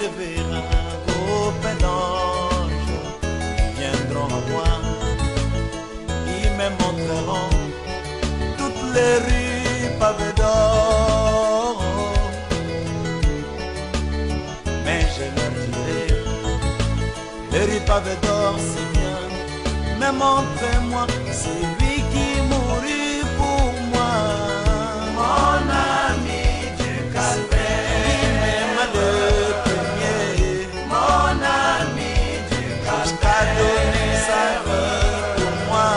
je verrai un groupe d'anges viendront à moi. Ils me montreront toutes les rues pavées d'or. Mais je leur dirai, les rues pavées d'or c'est bien, mais montrez-moi celui qui mourut pour moi. Mon ami du calvaire, il m'aime le premier. Mon ami du calvaire, donner sa vie pour moi.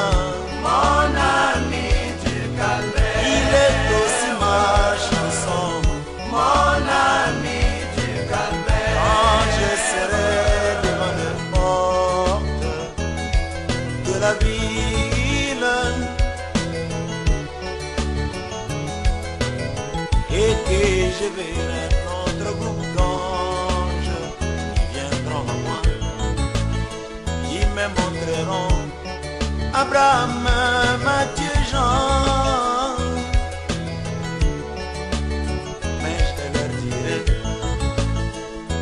Mon ami du calvaire, il est aussi ma chanson. Mon ami du calvaire, quand je serai devant les portes de la ville, et que je verrai notre groupe d'anges qui viendront à moi. Ils me montreront Abraham, Matthieu, Jean. Mais je leur dirai,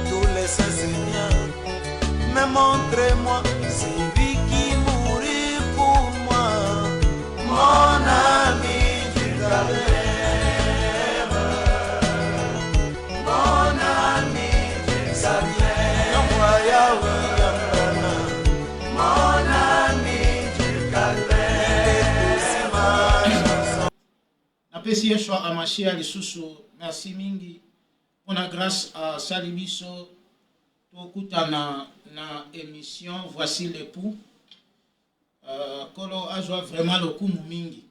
tous les saints c'est bien, mais montrez-moi celui qui mourut pour moi. Mon ami du calvaire, mon ami du calvaire, mon ami du calvaire, c'est ma chanson. Napesi Yeshua Amashia lisusu merci mingi pona grâce à Salibiso tokutana na émission Voici l'époux. Kolo azwa vraiment lokumu mingi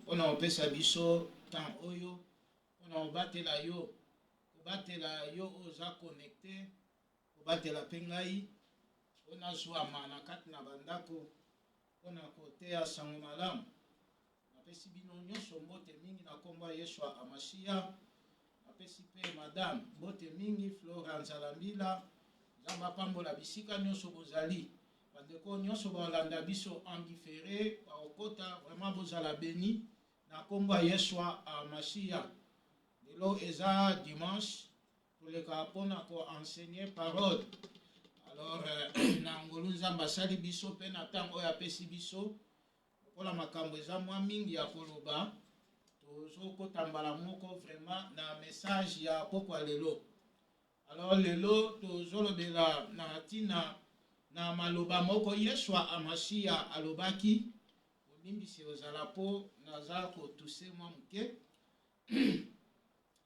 pona opesa biso temps oyo pona obatela yo oza connecté obatela pengai pona zwa mana kati na bandako pona koteya sango malamu. Napesi bino nyonso mbote mingi na kombo ya Yeshua Amashia. Napesi pe madame mbote mingi Florence Alambila. Zamba pambola bisika nyonso bozali. Bandeko nyonso balanda biso en différé baokota vraiment bozala béni na kombo ya Yeshua Amashia. Lelo eza dimanche toleka pona ko enseigner parole. Alors na ngolu nzamba sali biso pe na tango oyo apesi biso kola makambo eza mwa mingi ya koloba tozokota mbala moko vraiment na message ya pokwa lelo. Alors lelo tozolobela na tina na maloba moko Yeshua Amashia alobaki olimbisi ozala po naza kotuse mwa muke.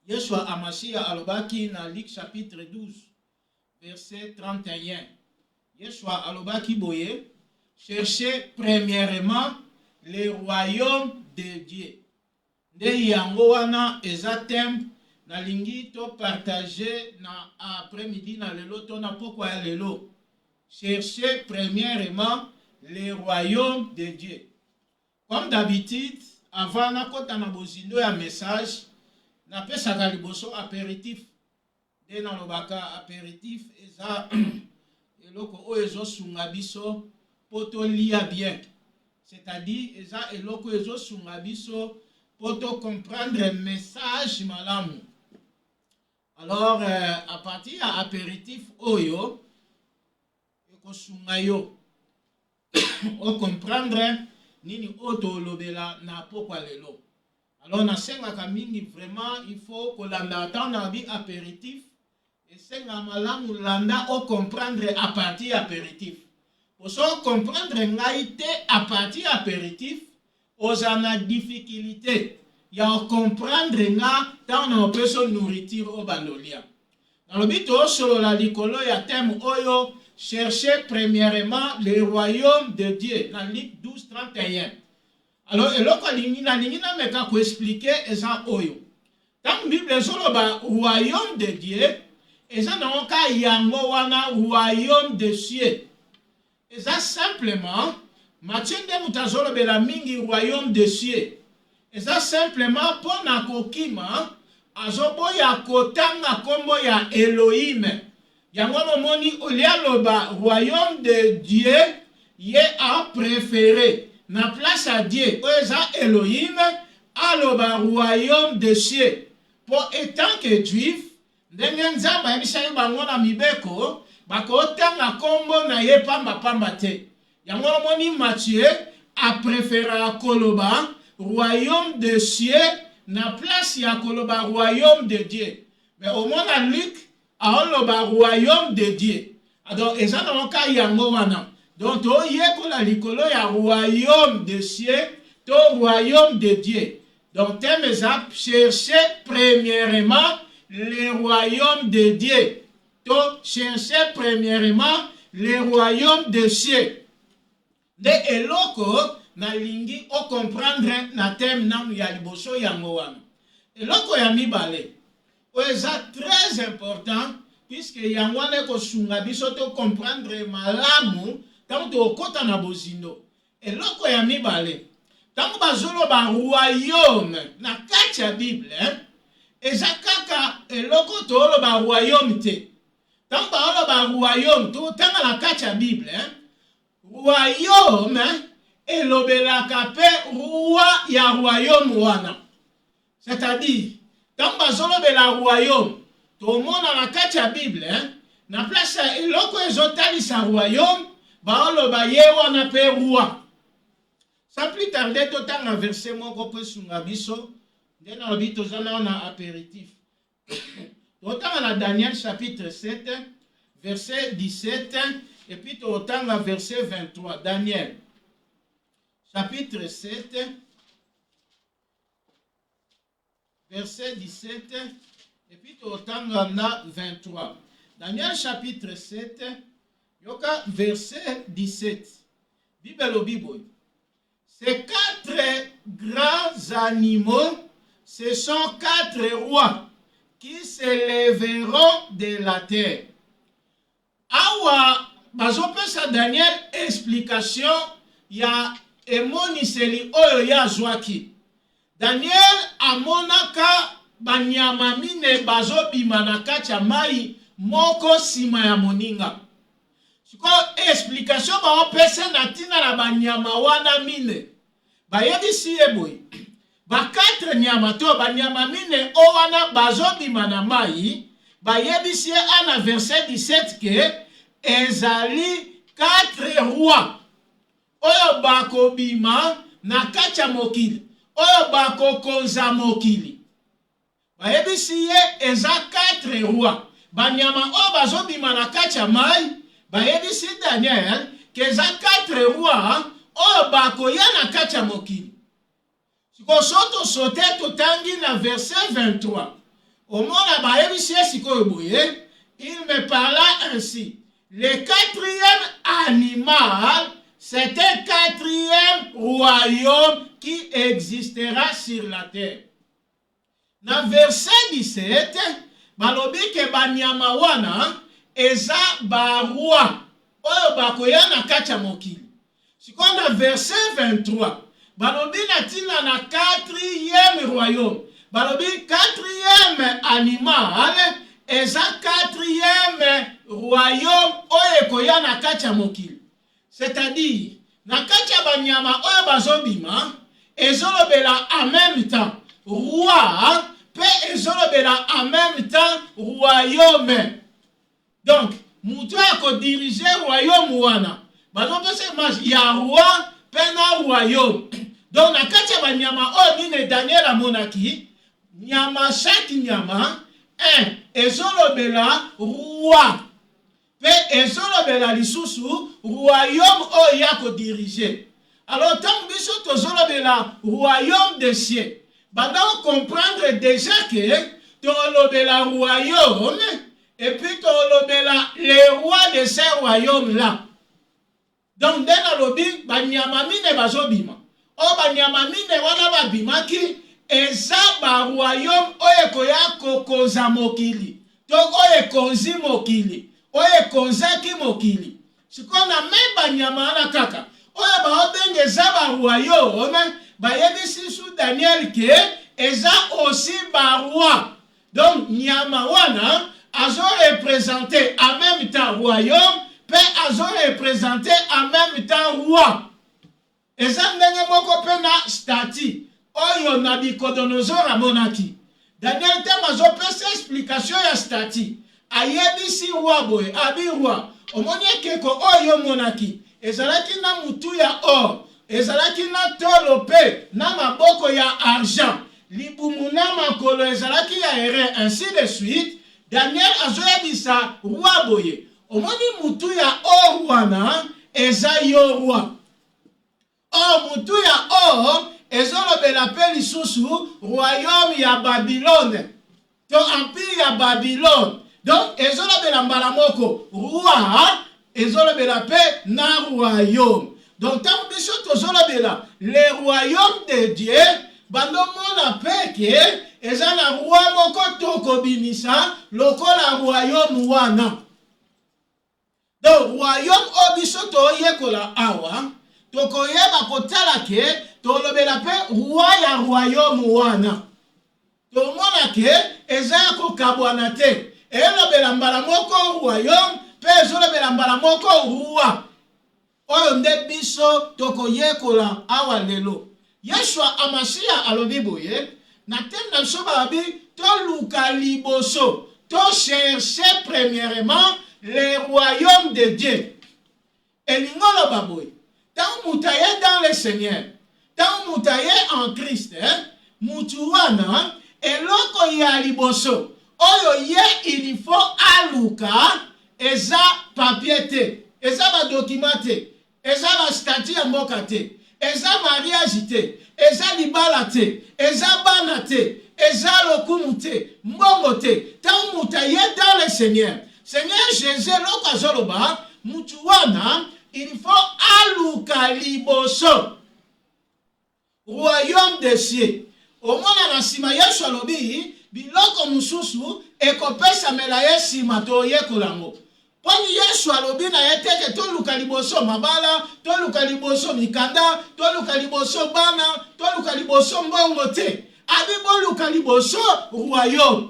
Yeshua Amashia alobaki na Luc chapitre 12 verset 31. Yeshua alobaki boye, cherchez premièrement le royaume de Dieu. Nde yango wana eza thème na lingi to partager na après-midi na lelo to na pokwa ya lelo. Cherchez premièrement le royaume de Dieu. Comme d'habitude, avant na kota na bozindo ya message, na pesaka liboso apéritif. De na lobaka apéritif eza eloko oyo ezosunga biso poto lia bien. C'est-à-dire eza eloko ezosunga biso poto comprendre message malamu. Alors à partir ya apéritif oyo ekosunga yo o comprendre nini oto lobela na pokwa lelo. Alors na sengaka mingi vraiment il faut kolanda temps na bi apéritif et senga malamu landa o comprendre à partir apéritif. Pour so comprendre ngai te à partir apéritif ozana difficulté ya comprendre nga tant na peso nourriture o bandolia. Dans le but solo la likolo ya thème oyo chercher premièrement le royaume de Dieu dans Luc 12 31. Alors eloko lingi na meka ko expliquer eza oyo. Dans Bible solo ba royaume de Dieu eza na ka yango wana royaume de cieux. Eza simplement Matthieu nde mutazolo bela mingi royaume de cieux. Eza simplement pona kokima azoboya kotanga kombo ya Elohim. Yango momoni olialoba royaume de Dieu ye a préféré na place à Dieu oza Elohim aloba royaume de cieux. Pour étant que juif ndenge nzambe ayebisaki bango na mibeko bakotanga kombo na ye pamba te. Yango moni Matthieu apréféra koloba royaume de cieux na place ya koloba royaume de Dieu. Mais au moins à Luc aoloba royaume de Dieu. Alors eza na ka yango wana. Donc to yekola likolo ya royaume de cieux to royaume de Dieu. Donc thème eza chercher premièrement le royaume de Dieu. To chercher premièrement le royaume de cieux. De eloko na lingi o comprendre na thème namu ya liboso yango wana. Eloko ya mibale o eza très important puisque yango wana ko sunga biso to comprendre malamu tango to kota na bozindo. Eloko ya mibale tango bazolo ba royaume na kati ya Bible eza kaka eloko to lo ba royaume te. Tango ba ba royaume to tanga na kati ya Bible royaume elobelaka pe roi ya royaume wana. C'est-à-dire, tant bazolobela royaume, to mona na kati ya Bible, na place eloko ezotalisa royaume, baoloba ye wana pe roi. Sans plus tarder, totanga verset moko pe sunga biso, ndena lobi tozana na apéritif. Totanga na Daniel chapitre 7, verset 17, et puis totanga verset 23. Daniel chapitre 7, verset 17, et puis totanga na 23. Daniel chapitre 7, yoka verset 17. Bible Bible. Ces quatre grands animaux, ce sont quatre rois qui se lèveront de la terre. Awa, bazopesa Daniel explication ya emoniseli oyo ya zwaki. Daniel amonaka banyama mine bazobima na kati ya mai moko sima ya moninga. Siko explication baopesa na tina na banyama wana mine. Bayebisi eboy. Ba quatre nyama to banyama mine o wana bazobima na mai. Bayebisi ana verset 17 ke ezali quatre rois. Oyo bakobima na kati ya mokili. Oyo bakokonza mokili. Bayebisi ye eza quatre rois. Banyama oyo bazobima na kati ya mai. Bayebisi Daniel ke eza quatre rois oyo bakoya na kati ya mokili. Siko soto sote totangi na verset 23. Omona bayebisi ye sikoyo boye. Il me parla ainsi. Le quatrième animal, c'est un quatrième royaume qui existera sur la terre. Dans verset 17, balobi ke banyama wana eza ba roi oyo bakoya na kati ya mokili. Sikoyo na verset 23, balobi na tina na quatrième royaume. Balobi quatrième animal eza quatrième royaume oyo ekoya na kati ya mokili. C'est-à-dire, na kati ya banyama oyo bazobima, ezolobela en même temps roi, pe ezolobela en même temps royaume. Donc, mutu ako dirige royaume wana. Bazopesa image ya roi pe na royaume. Donc, na kati ya banyama oyo nine Daniel amonaki, nyama chaque nyama, ezolobela roi. Pe ezolobela lisusu royaume oyo yako dirige. Alors tant biso tozolobela royaume des cieux. Banda on comprendre déjà que tolobela royaume et puis tolobela les rois de ces royaumes là. Donc dena lobi banyama mine bazobima. O banyama mine wana babimaki eza ba royaume oyo koya kokoza mokili. To oyo konzi mokili. Oye konzaki mokili. Sikona memba nyama na kaka. Oye baobenge zaba royaume. Bayebisi su Daniel ke eza aussi ba roi. Donc nyama wana azo représenter en même temps royaume. Pe azo représenter en même temps roi. Eza ndenge moko pe na stati. Oyo Nabucodonosor amonaki. Daniel te azopesa explication ya stati. Ayebisi roi boye, abi roi. Omoni ekeko oyo monaki. Ezalaki na mutu ya or. Ezalaki na tolo pe na maboko ya argent. Libumu na makolo ezalaki ya ere, ainsi de suite. Daniel azoyebisa roi boye. Omoni mutu ya or wana eza yo roi. Or mutu ya or ezolobela pe lisusu royaume ya Babylone. To empire ya Babylone. Donc ezolobela mbala moko roi ezolobela pe na royaume. Donc tant biso tozolobela le royaume de Dieu bando mona peke ezana roi moko tokobimisa lokola royaume wana. Donc royaume obiso toyekola awa tokoyeba kotala ke tolobela pe roi ya royaume wana. Tomona ke eza kokabwana te. Elobela mbala moko royaume pe ezolobela mbala moko roi. Oyo nde biso tokoyekola awa lelo. Yeshua Amashia alobi boye na tem na biso babi toluka liboso to chercher premièrement le royaume de Dieu. Elingolo baboye. Tant moutaye dans le Seigneur. Tant moutaye en Christ. Mutuwana eloko ya liboso. Oyo ye il faut aluka eza papier te. Eza ba document te. Eza ba statut ya mboka te. Eza mariage te. Eza libala te. Eza bana te. Eza lokumu te. Mbongo te. Tant moutaye dans le Seigneur. Seigneur Jésus loko azoloba mutuwana il faut aluka liboso royaume des cieux. Omona na sima Yesu alobi biloko mususu ekopesa mela yesima toyekolango. Poni Yesu alobi na yeteke toluka liboso mabala, toluka liboso mikanda, toluka liboso bana, toluka liboso mbongo te. Abi boluka liboso royaume.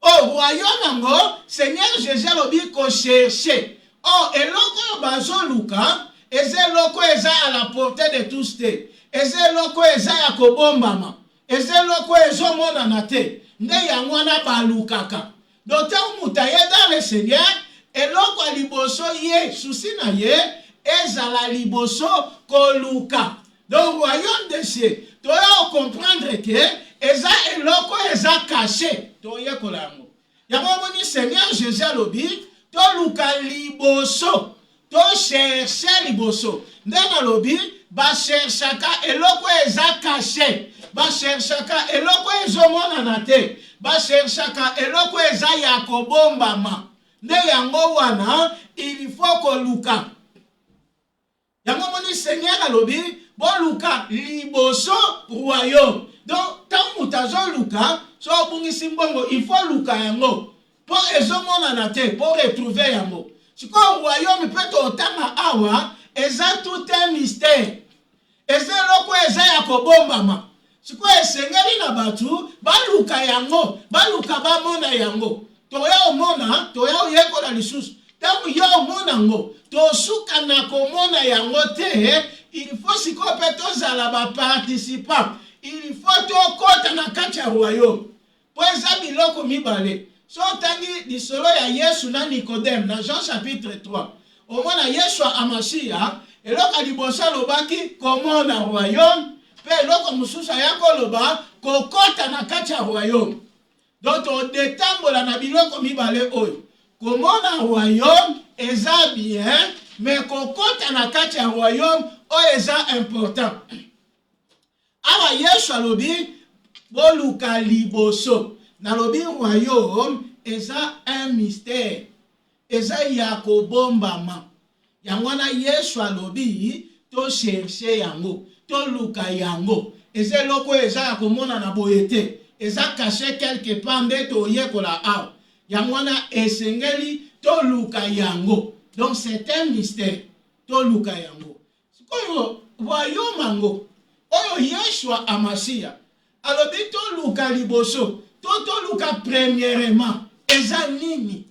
Oh royaume nango Seigneur Jésus alobi ko chercher. Oh, eloko bazo luka, eze loko eza à la portée de tous te. Eze loko eza ya kobombama. Eze loko ezo mona na te. Nde yangwana balukaka. Dote umutaye dans le Seigneur, eloko liboso ye, souci na ye, eza la liboso koluka. Donc, royaume de cieux, toya comprendre que, eza eloko eza caché. Toye kolango. Yamomoni Seigneur Jésus alobi, toluka liboso, to chercher liboso. Ndena lobi, ba cherchaka eloko eza caché. Ba cherchaka eloko ezomona na te. Ba cherchaka eloko eza ya kobombama. Nde yango wana, il faut koluka. Yango moni Seigneur alobi, boluka liboso royaume. Donc, tant mutazo luka, so bungisi mbongo, il faut luka yango. Pour ezomona na te, pour retrouver yango. Siko royaume peut otanga awa, eza tout un mystère. Eza loko eza ya kobombama. Siko esengeli na batu, baluka yango, baluka bamona yango. Toya omona, toya oyekola lisusu. Tangu yo omona ngo, tosuka na komona yango te, il faut siko pe tozala ba participant. Il faut tokota na kati ya royaume. Po eza biloko mibale. So tangi lisolo ya Yesu na Nicodème na Jean chapitre 3. Omona Yesu Amashia, eloko libosa lobaki komona royaume, pe eloko mususa yako loba kokota na kati ya royaume. Donc on détambola na biloko mibale oyo. Komona royaume eza bien, mais kokota na kati ya royaume oyo eza important. Awa Yesu alobi boluka liboso. Nalobi royaume eza un mystère. Eza ya kobombama. Yangwana Yesu alobi to chercher yango, to luka yango. Eza loko eza ya komona na boyete. Eza caché quelque part nde to yekola awa. Yangwana esengeli to luka yango. Donc c'est un mystère. To luka yango. Sikoyo royaume yango. Oyo Yeshua Amashia. Alobi to luka liboso. To luka premièrement. Eza nini.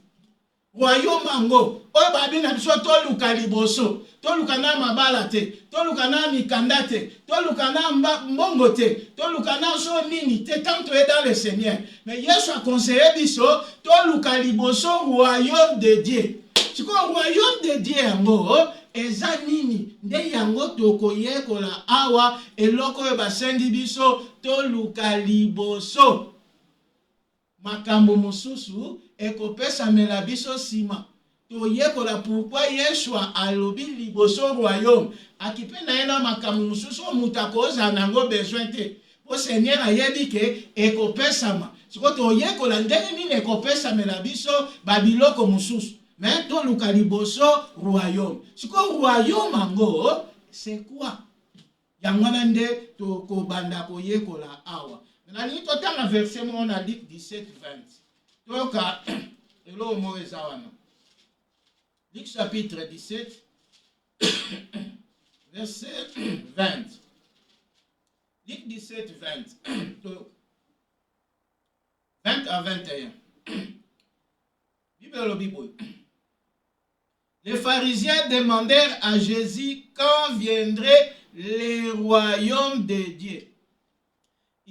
royaume ango oyo babi na biso toluka liboso toluka na mabala te toluka na mikanda te toluka na mbongo te toluka na so nini te tant tu es dans le Seigneur. Mais Yesu a conseillé biso toluka liboso royaume de Dieu. Siko royaume de Dieu yango eza nini nde yango tokoyekola awa eloko oyo basengi biso toluka liboso. Makambo mosusu ekopesamela biso sima toyekola pourquoi Yeshua alobi liboso royaume akipenda yena makambo mosusu mutu akozala nango besoin te po Seigneur ayebi ke ekopesama siko toyekola ndenge nini ekopesamela biso babiloko mosusu mais toluka liboso royaume. Siko royaume ango c'est quoi? Yango wana nde tokobanda koyekola awa. Nani totanga verset mo na Luc 17:20. Toka elo mo ezawana. Luc chapitre 17 verset 20. Luc 17:20. 20 à 21. Bible. Les pharisiens demandèrent à Jésus quand viendrait le royaume de Dieu.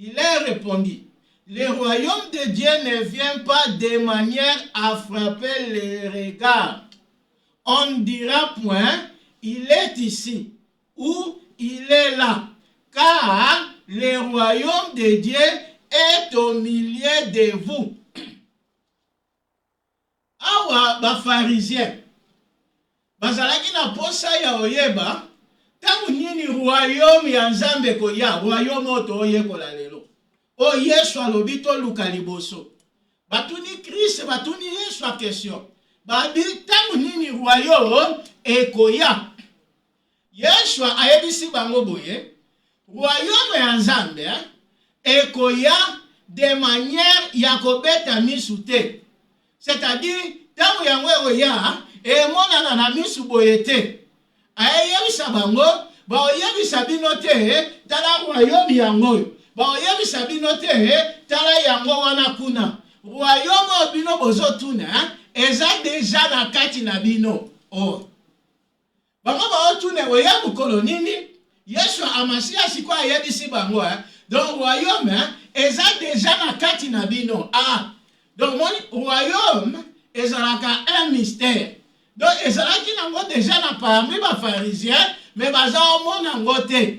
Il leur répondit, le royaume de Dieu ne vient pas de manière à frapper les regards. On ne dira point, il est ici ou il est là, car le royaume de Dieu est au milieu de vous. Awa ba pharisien bazalaki na posa ya oyeba tangu nini royaume ya Nzambe koya royaume oto oyekola lelo o Yesu alobi toluka liboso batuni Christ batuni Yesu a question babi tangu nini royaume ekoya Yesu ayebisi bango boye royaume ya Nzambe ekoya de manière ya kobeta misu te. C'est-à-dire, tant que vous avez et mon na misu boyete. Ayebisa bango, ba oyebisa binote, tala royaume yango. Ba oyebisa binote, tala yango wana kuna. Royaume bino bozotuna, eza déjà na kati na bino. Oh. Bango ba otune royaume kolonini, Yesu amasia siko ayebisi bango. Donc royaume eza déjà na kati na bino. Ah. Donc, mon royaume est un mystère. Donc, il y déjà parmi les pharisiens, mais il y a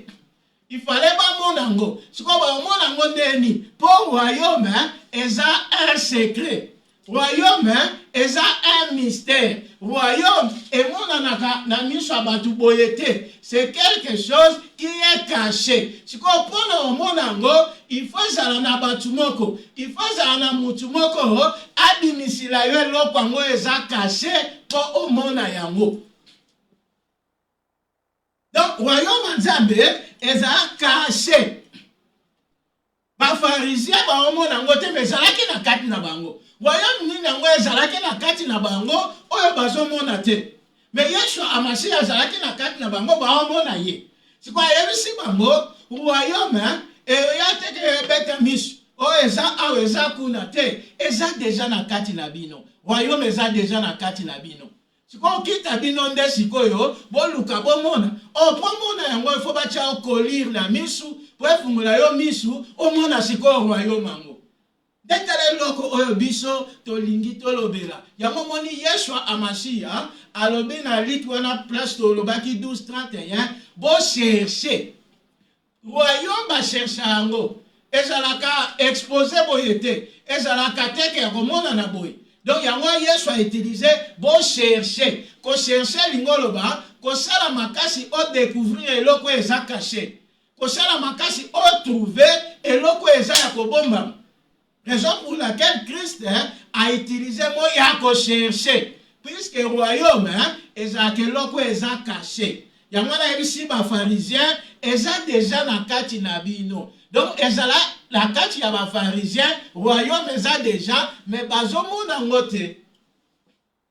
il fallait pas mon ango. Ce qu'on va mon ango déni. Pour royaume, est un secret. Royaume est un mystère. Royaume et mon anaka na miswa batu boyete. C'est quelque chose qui est caché. Si qu'on prend mon ango, il faut ça na batumoko. Il faut ça na mutumoko. Adimisila yo lo kwango eza caché pour au mona yango. Donc royaume Nzambe est caché. Ba pharisien ba omona ngo te mezalaki na kati na bango. Royaume nini yango ezalaki na kati na bango oyo bazomona te. Mais Yesu amasi azalaki na kati na bango ba omona ye. Siko ayebisi bango royaume ya teke beta misu oyo eza awo eza kuna te eza déjà na kati na bino. Royaume eza déjà na kati na bino. Siko kita bino nde sikoyo boluka bomona o pomona yango ifo bacha okolir na misu po efungula yo misu omona siko royaume mango. Detale loko oyo biso tolingi tolobela. Yango moni Yeshua Amashia alobi na lit wana place tolobaki 12:31 bo chercher. Royaume ba chercher yango. Ezalaka exposé boyete. Ezalaka teke komona na boy. Donc yango Yeshua a utilisé bo chercher. Ko chercher lingoloba, ko sala makasi o découvrir eloko eza caché. Ko sala makasi o trouver eloko eza ya kobomba. Raison pour laquelle Christ a utilisé le mot yako chercher. Puisque le royaume est caché. Il y a ici des pharisiens, ils sont déjà dans kati nabino. Donc, ils sont là, la kati ya pharisiens, le royaume est déjà, mais bazomo nangote.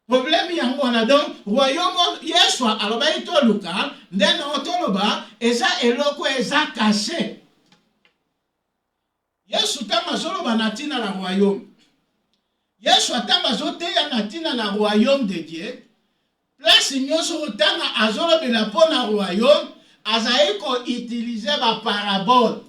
Problème yango donc, royaume Yeshua, alors il to luka, ndena otoloba, eza eloko eza caché. Yesu tama solo banatina la royaume. Yeshua tanga zoteya na tina na royaume de Dieu. Place nyonso tanga azolobela po na royaume, azayi ko utiliser ba parabole.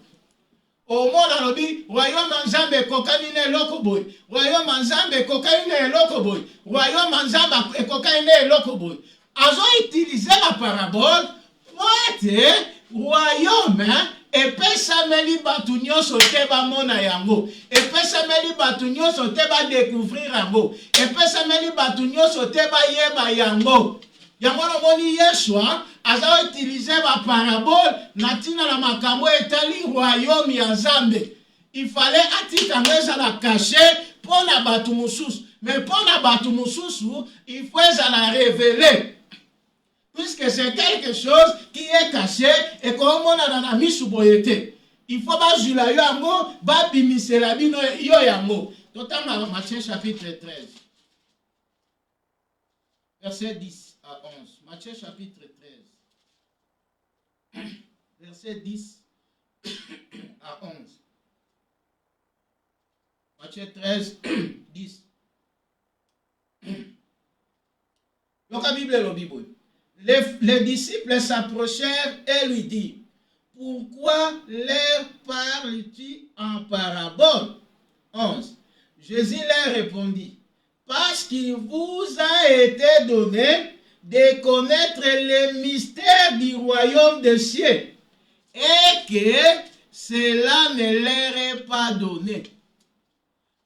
Au monde alobi royaume nzambe ekokani na eloko boy. Royaume nzambe ekokani na eloko boy. Royaume nzambe ekokani na eloko boy. Azo utiliser la parabole pour être royaume epesameli batu nyonso te bamona yango, epesameli batu nyonso te badécouvrir yango, epesameli batu nyonso te bayeba yango. Yango nomoni Yeshua aza utiliser ba parabole na tina na makambo etali royaume ya Nzambe. Il fallait atika ngeza la caché pour na batu mususu, mais pour na batu mususu il faut la révéler. Puisque c'est quelque chose qui est caché et comme on a dans la mise boyete. Il faut pas jouer la yango, ba bimisela bino yo yango. Totalement Matthieu chapitre 13. Verset 10 à 11. Matthieu chapitre 13. Verset 10 à 11. Matthieu 13, 10. Donc la Bible est le Bible. Les disciples s'approchèrent et lui dirent, pourquoi leur parles-tu en parabole? 11. Jésus leur répondit, parce qu'il vous a été donné de connaître les mystères du royaume des cieux et que cela ne leur est pas donné.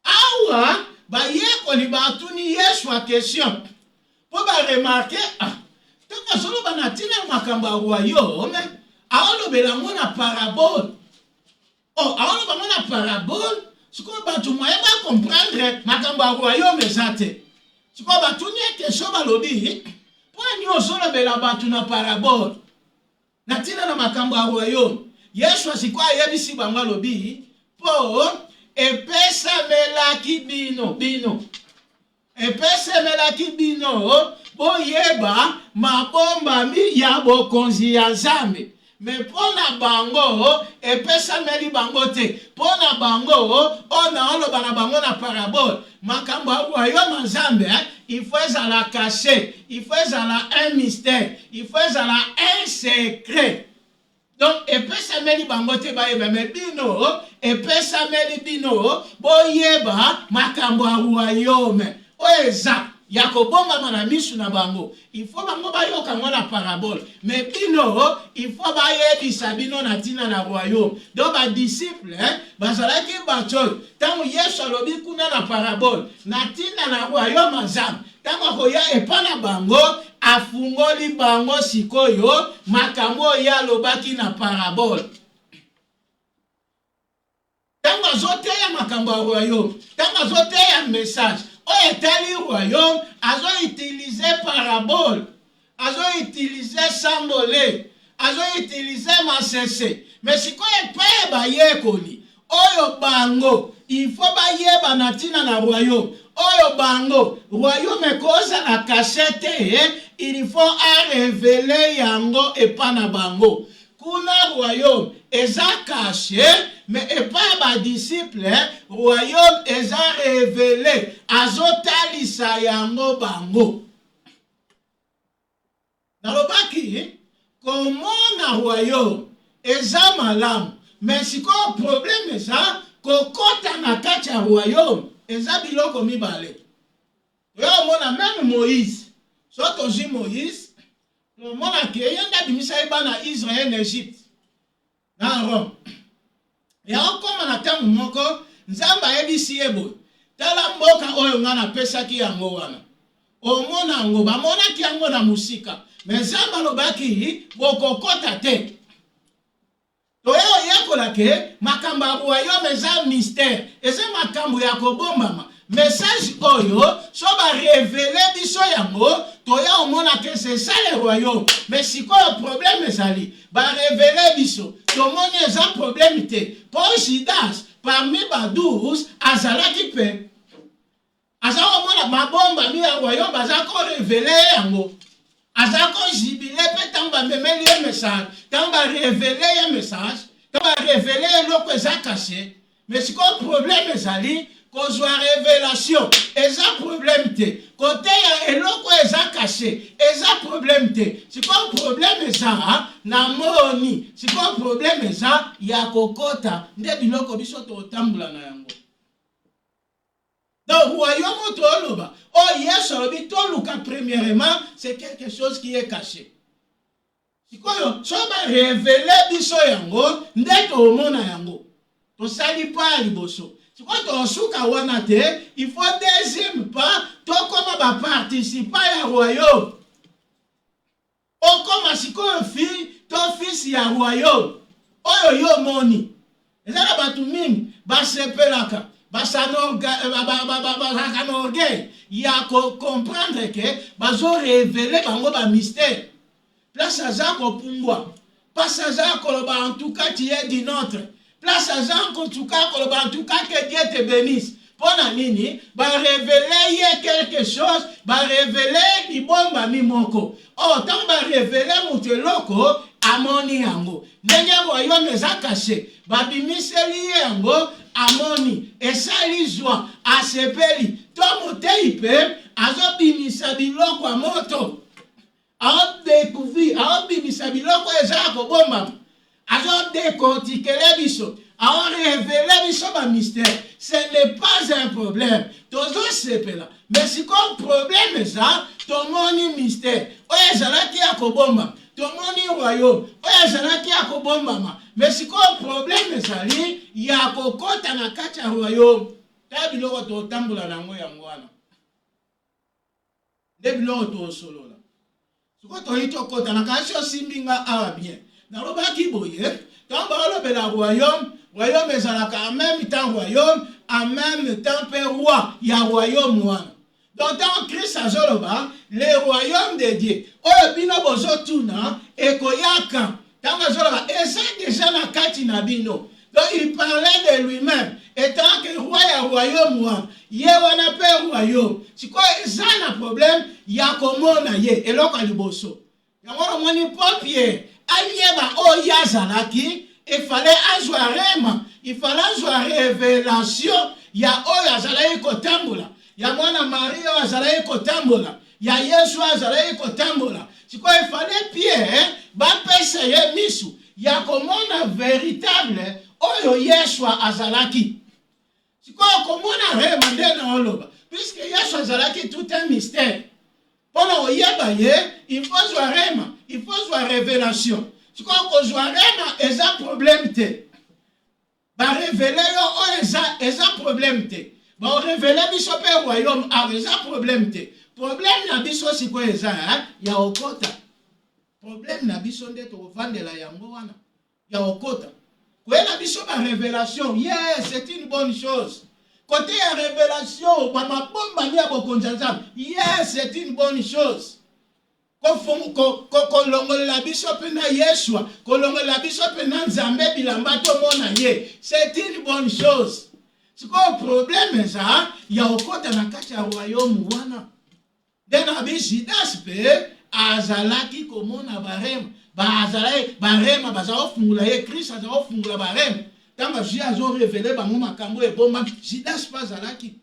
Awa, ba yekoli ba tuni Yeshua question. Pour ba remarquer, tant solo ba natina makamba royaume, aolo belango na parabole. Oh, aolo ba na parabole, siko ba tu moyen ba comprendre makamba royaume ezate. Siko ba tuni question ba lobi, pour ni osolo bela ba tu na parabole. Natina na makamba royaume. Yeshua siko ayebisi bango lobi, po epesamelaki bino epesamelaki bino boyeba mabombami ya bokonzi ya Nzambe. Mais pona bango epesameli bango te. Pona bango ona oloba na bango na parabole. Makambo ya royaume Nzambe il faut ezala caché, il faut ezala un mystère, il faut ezala un secret. Donc, epesameli bangote baeba me bino, epesameli bino, boyeba makambo ya royaume. Oeza, yakobomba mana misu na bango. Il faut bango bayoka ngona parabole. Mais bino, il faut bayebisa bino na tina na royaume. Donc, ba disciple, bazalaki bachoy. Tango Yesu alobi kuna na parabole, na tina na royaume Nzambe. Tango koya epana bango, afungoli bango sikoyo makambo ya lobaki na parabole. Tango azoteya makambo ya royaume, tango azoteya message, o etali royaume, azo utiliser parabole, azo utiliser sambole, azo utiliser masese. Mais sikoyo epaye bayekoli, oyo bango, il faut bayeba na tina na royaume. Oyo bango, royaume koza na cachette, il faut a révéler yango epana bango. Kuna royaume eza caché, mais epa ba disciple, royaume eza révélé, azotalisa yango bango. Nalobaki, comment na royaume eza malamu, mais siko problème eza kokota na kati ya royaume. Eza biloko mibale. Yo mona même Moïse. Soto ji Moïse, lo mona ke yenda bimisa ibana Israël en Égypte. Na Rome. Ya okoma na tamu moko, Nzamba ebisi yebo. Tala mboka oyo ngana pesa ki yango wana. O mona ngo ba mona ki yango na musika. Mais Nzamba lobaki bokokota te. Toyo yekola ke makamba royaume eza mystère. Eza makambo ya kobombama. Message oyo so ba révéler biso yango toya omona ke c'est ça le royaume. Mais si quoi le problème ezali ba révéler biso. Tomoni eza problème te. Pour Judas parmi ba 12 azalaki pe. Aza omona mabomba mi ya royaume baza ko révéler yango. Azako jibile pe tamba memeli un message, tamba révéler un message, tamba révéler l'eau que ça caché. Mais si quoi problème ezali, kozwa révélation eza problème te côté ya eloko eza caché eza problème te sikoyo problème eza na moni sikoyo problème eza ya kokota nde biloko biso totambola na yango donc royaume toloba oh yesu alobi toluka premièrement c'est quelque chose qui est caché sikoyo so barévele biso yango nde tomona yango tosali pa liboso sikoyo tosuka wana te il faut deuxième pas tokoma baparticipa ya royaume okoma sikoyo to fils ya royaume oyo yo moni eza na bato mingi basepelaka bazaka na orgueil ya comprendre ke bazorévele bango bamystère place aza kopumbwa place aza koloba en tout cas tu es du nôtre place aza en tout cas koloba en tout cas que Dieu te bénisse pona nini barévele ye quelque chose barévele libomba mimoko oh tant barévele moto eloko amoni yango ndenge royaume eza caché babimiseli ye yango amoni esali zwa asepeli to motei mpe azobimisa biloko ya moto aodécouvrir aobimisa biloko eza ya kobombama azodekortikele biso aorévele biso bamystère ce n'est pas un problème tozosepela mais sikoyo problème eza tomoni mystère oyo ezalaki ya kobombama tomoni royaume oyo ezalaki ya kobombama mais sikoyo problème ezali ya kokota na kati ya royaume ta biloko totambola nango yango wana nde biloko tosolola sikoyo toyi tokota na kasi osimbinga awa bien nalobaki boye ntango baolobela royaume ezalaka en même temps royaume en même temps mpe roi ya royaume wana donc tant Christ azoloba le royaume de Dieu oyo bino bozotuna ekoyaka ntango azoloba eza déjà na kati na bino donc il parlait de lui-même étant que roi ya royaume wana ye wana mpe royaume sikoyo eza na problème ya komona ye eloko ya liboso yango nomoni Paul Pierre ayeba oyo azalaki ifallait azwa rema ifallait azwa révélation ya oyo azalaki kotambola ya mwana Marie oyo azalaki kotambola ya Yesu azalaki kotambola sikoyo ifallait Pierre bapesa ye misu ya komona véritable oyo Yesu azalaki sikoyo komona rema nde na oloba puisque Yesu azalaki tout un mystère pona oyeba ye il faut zwa rema il faut zwa révélation sikoyo kozwa rema eza problème te barévele yo oyo eza problème te baorévele biso mpe royaume awa eza problème te problème na biso sikoyo eza ya okota problème na biso nde tovandela yango wana ya okota koyela biso barévélation yes c'est une bonne chose côté ya révélation bamabombani ya bokonzi ya nzambe yes c'est une bonne chose kolongolela biso mpe na Yeshua kolongolela biso mpe na Nzambe bilamba tomona ye c'est une bonne chose sikoyo problème eza ya okota na kati ya royaume wana nde na Judas mpe azalaki komona barema baza kofungula ye Christ aza kofungula barema ntango Jésus azorévele bango makambo ebomba Judas mpe azalaki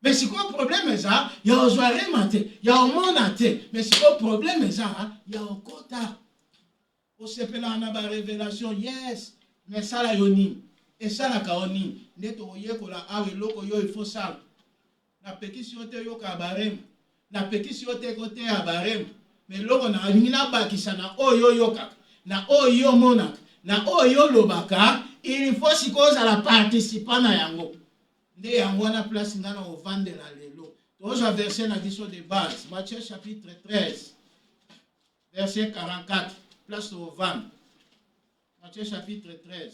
mais si quoi problème ça ya ozwa rema te ya omona te mais si quoi problème ça ya okota osepela na ba révélation yes mais ça la yoni et ça la kaoni ndeto oyekola awe loko yo il faut ça na pekisi yote yo ka barem na pekisi yote kote ya barem mais loko na ngina bakisa na oyo yoka na oyo mona na oyo lobaka il faut si cause à la participant na yango nde yango na place ngana ovandela lelo toza verset na biso de base Matthieu chapitre 13 verset 44 place au vendre Matthieu chapitre 13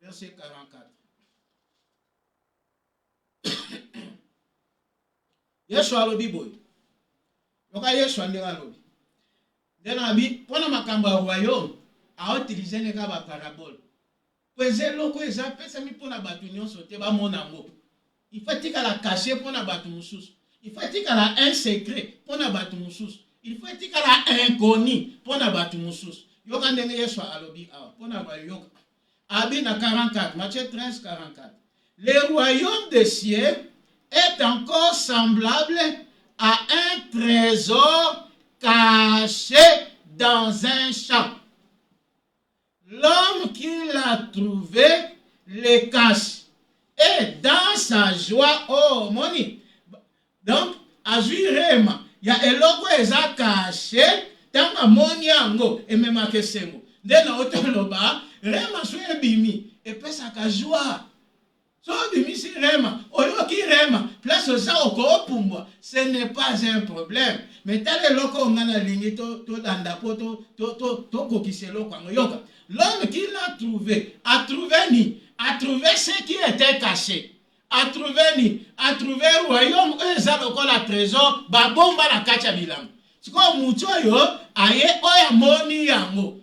verset 44 Yesu alobi boy yoka Yesu andela alobi ndena bi pona makambo ya royaume a utiliser ne ka ba parabole pese loko eza pesa mi pona batu nyonso te ba monango il faut tikala cacher pona batu mususu il faut tikala un secret pona batu mususu il faut tikala inconnu pona batu mususu yoka ndenge Yesu alobi awa pona ba yoka Abina 44, Matthieu 13, 44. Le royaume des cieux est encore semblable à un trésor caché dans un champ. L'homme qui l'a trouvé le cache. Et dans sa joie, oh moni. Donc, azurema, ya eloko eza caché, tanga moni yango, et même à kesengo. Dena otoloba, rema soye bimi, et pesa ka joie. So bimi si rema, oyo ki rema, place ça oko pumbwa, ce n'est pas un problème. Mais tel loko ngana lingi to danda po to kokise loko yoka. L'homme qui l'a trouvé, a trouvé ce qui était caché. A trouvé royaume, eza lokola trésor, babomba la kacha bilango. Siko mucho yo, aye oya moni yango.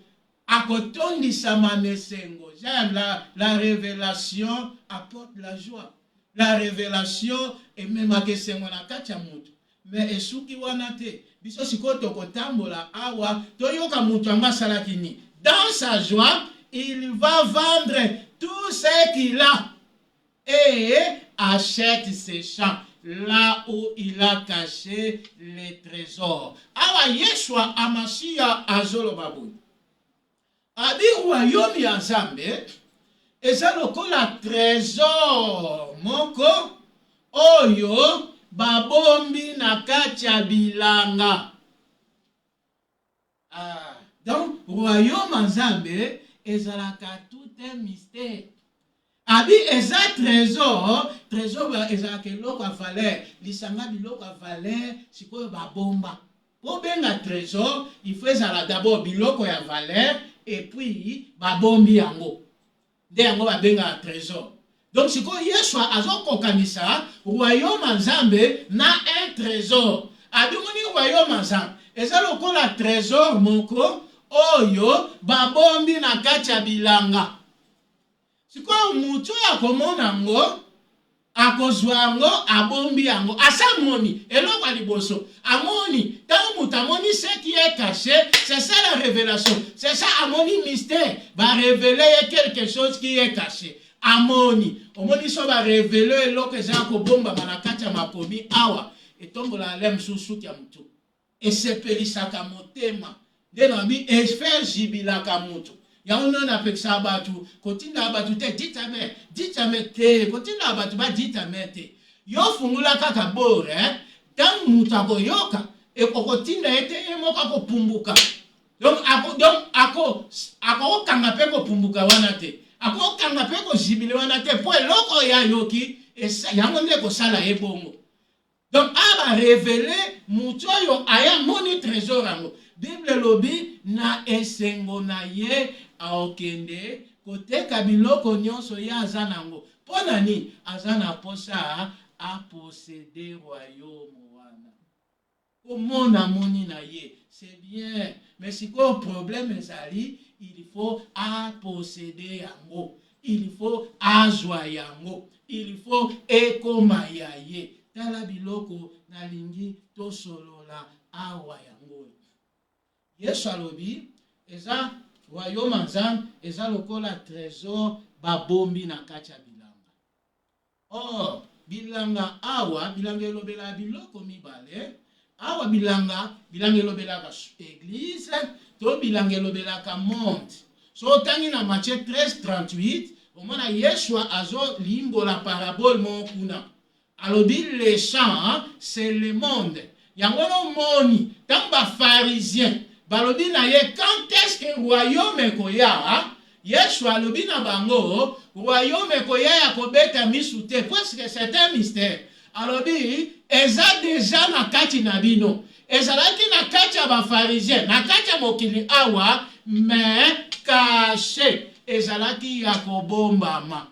Akotondisa mamesengo. J'aime la révélation apporte la joie. La révélation et même akesengo na kacha mutu. Mais esuki wanate, biso siko tokotambola awa, toyoka mutu amba salakini. Dans sa joie, il va vendre tout ce qu'il a et achète ses champs là où il a caché les trésors. Awa Yeshua Amashia azolo babu. Abi royaume ya Nzambe eza lokola trésor moko oyo babombi na kati ya bilanga. Donc, royaume Nzambe ezalaka tout un mystère. Abi eza trésor ezalaka eloko valeur, lisanga biloko valeur, sikoyo babomba. Po benga trésor, il faut ezala d'abord biloko ya valeur et puis babombi yango. De yango babenga trésor. Donc sikoyo Yeshua azokokanisa royaume Nzambe na un trésor. Abi moni royaume Nzambe eza lokola trésor moko oyo babombi na kati ya bilanga. Sikoyo mutu akomona ngo akozwa yango abombi yango asamoni eloko liboso amoni tango mutu amoni ce qui est caché, c'est ça la révélation, c'est ça amoni mystère, va révéler quelque chose qui est caché. Amoni omoni so va révéler eloko eza kobomba na kati ya makomi awa etombola lem susu ya mutu esepelisaka motema ndena bi esfer jibilaka mutu ya unona peksa batu kotinda batu te ditame te kotinda batu ba ditame te yo fungula kaka bore tant mutu akoyoka ekokotinda ete emoka kopumbuka donc ako kanga pe kopumbuka wana te ako kanga pe ko jibile wana te po eloko ya yoki yango nde kosala ebongo. Donc, a révélé mutoyo aya moni trésor ango. Bible lobi na esengo na ye aokende kote kabiloko nyonso ya azanango. Ponani azana posa a posséder royaume wana. Komona moni na ye, c'est bien. Mais si quoi problème ezali, il faut a posséder yango. Il faut azwa yango. Il faut ekoma ya ye. Tala biloko na lingi to solola awa yango. Yesu alobi eza royaume Nzambe eza lokola trésor babombi na kati ya bilanga. Or bilanga awa bilanga elobela biloko mibale. Awa bilanga elobelaka église to bilanga elobelaka monde. So tangi na Matthieu 13:38 omona Yeshua azo limbola parabole mon kuna. Alobi les champs, c'est le monde. Yangono moni, tant ba pharisien. Balobi na ye, quand est-ce que royaume koya? Yeshua alobi na bango, royaume koya ya kobeta misute, parce que c'est un mystère. Alobi, eza déjà na kati na bino. Ezalaki na kati ya ba pharisien, na kati ya mokili awa, mais caché. Ezalaki ya kobombama.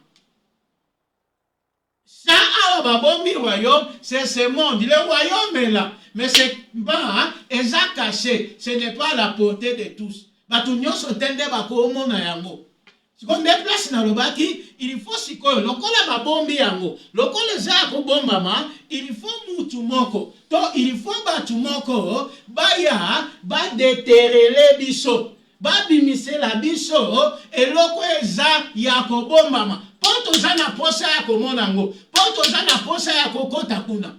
Ça a babombi royaume, c'est ce monde. Le royaume est là. Mais c'est pas, eza caché. Ce n'est pas à la portée de tous. Batunyo sotende bako na yango. Si on déplace na lobaki, il faut sikoyo. Lokola babombi yango. Lokola za ko bombama, il faut mutu moko. To il faut batu moko, baya, ba déterrer biso. babimisela biso eloko eza ya kobombama po toza na posa ya komona ngo po toza na posa ya kokota kuna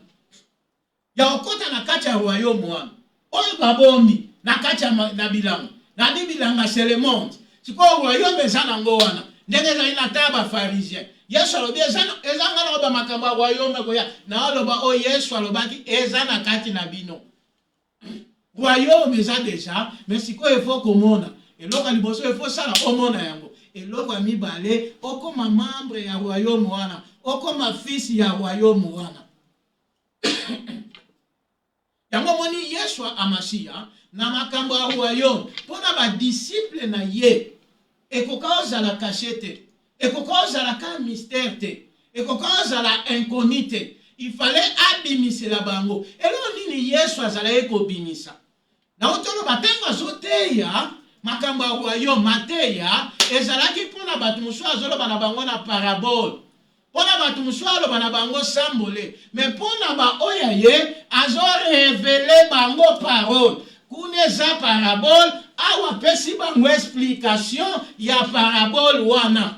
ya kokota na kati ya royaume wana oyo babombi na kati ya na bilanga c'est le monde sikoyo royaume eza nango wana ndenge ezali na taya bafarisien yesu alobi eza nga na bamakambo ya royaume koya na oloba oyo yesu alobaki eza na kati na bino royaume eza deja mais sikoyo efo komona eloko ya liboso efo sala omona yango eloko ya mibale okoma membre ya royaume wana okoma fils ya royaume wana yango moni yesu amasiya na makambo ya royaume mpona badisiple na ye ekoka ozala kashe te ekoka ozala ka mystère te ekoka ozala inconnu te il fallait abimisela bango eloko nini yesu azalaki kobimisa na otoloba ntango azoteya makambo ya royaume mateya ezalaki mpona bato mosusu azoloba na bango na parabole mpona bato mosusu aloba na bango sambole me mpona baoyo ye azorevele bango parole kuna eza parabole awa apesi bango explication ya parabole wana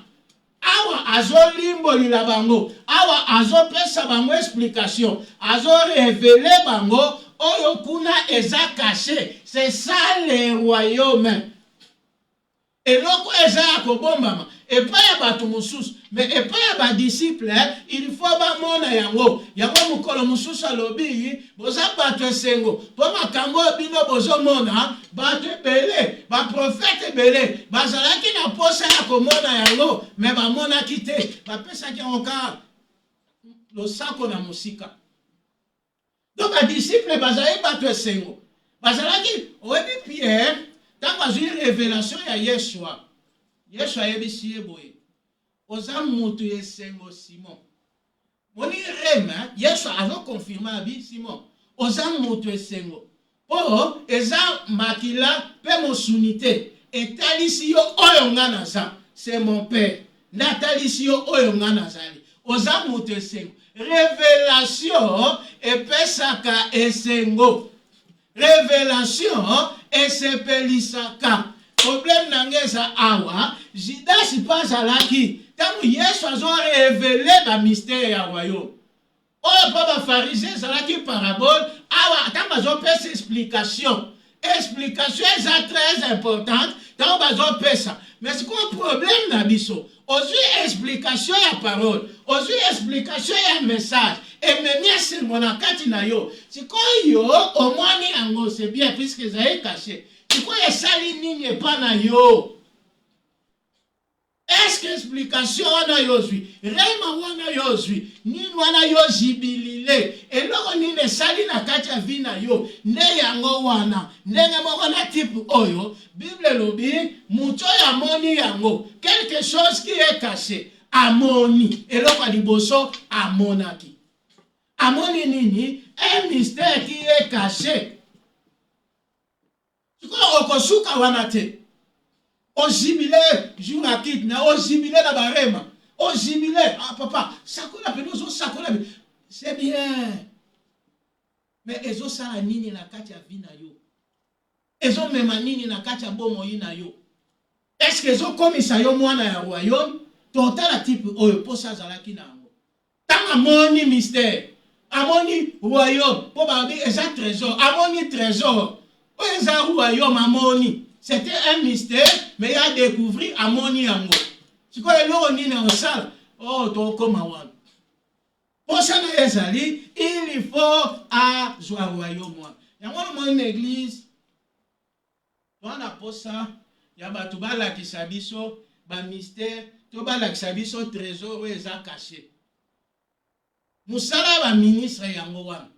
awa azolimbolila bango awa azopesa bango explication azorevele bango oyo kuna eza caché c'est ça le royaume eloko eza ya kobombama epai ya bato mosusu mais epai ya badisiple il faut bamona yango mokolo mosusu alobi boza bato esengo mpo makambo oyo bino bozomona bato ebele baprofete ebele bazalaki na posa ya komona yango me bamonaki te bapesaki yango ka losako na mosika donc badisiple bazalaki bato esengo bazalaki oyebi Pierre ntango azwi révélation ya yesu ayebisi ye boye oza mutu esengo Simon moni reme yesu azokonfirme abi Simon oza mutu esengo po eza makila mpe mosuni te etalisi yo oyo nga naza c'est mon père natalisi yo oyo nga nazali oza mutu esengo révélation epesaka esengo révélation esepelisaka problème nangeza awa Judas pas alaki tango yesu azorévele bamystère ya royaume oyo mpo bafarisien ezalaki parabole awa tango bazopesa explication eza très importante tango bazopesa mais sikoyo problème na biso ozwi explication ya parole ozwi explication ya message ememi esengo na kati na yo sikoyo omwani yango c'est bien puisque ezali caché sikoyo esali nini epa na yo est-ce que explication wana yozwi rema wana yozwi nini wana yozibilile eloko nini esali na kati ya vi na yo nde yango wana ndenge moko na type oyo bible elobi moto oyo amoni yango quelque chose qui est caché amoni eloko ya liboso amonaki amoni nini un mystère qui est caché sikoyo okosuka wana te ozibile jour à kit na ozibile na barema ozibile ah papa sakola pe nous sakola c'est bien mais ezo sala nini na kati ya vi na yo ezo mema nini na kati ya bomo yi na yo est-ce que ezo komisa yo mwana ya royaume totala type oyo posa zalaki nango tanga moni mystère amoni royaume po babi eza trésor amoni trésor oyo eza royaume amoni c'était un mystère, mais il a découvert amoni yango. Si quoi eloko nini osala, oh tokoma wana. Pour ça na ezali, il faut à joie royaume wana. Yango na une église, wana posa ya bato balakisa biso ba mystère, to balakisa biso trésor oyo eza caché. Musala ba ministre yango wana.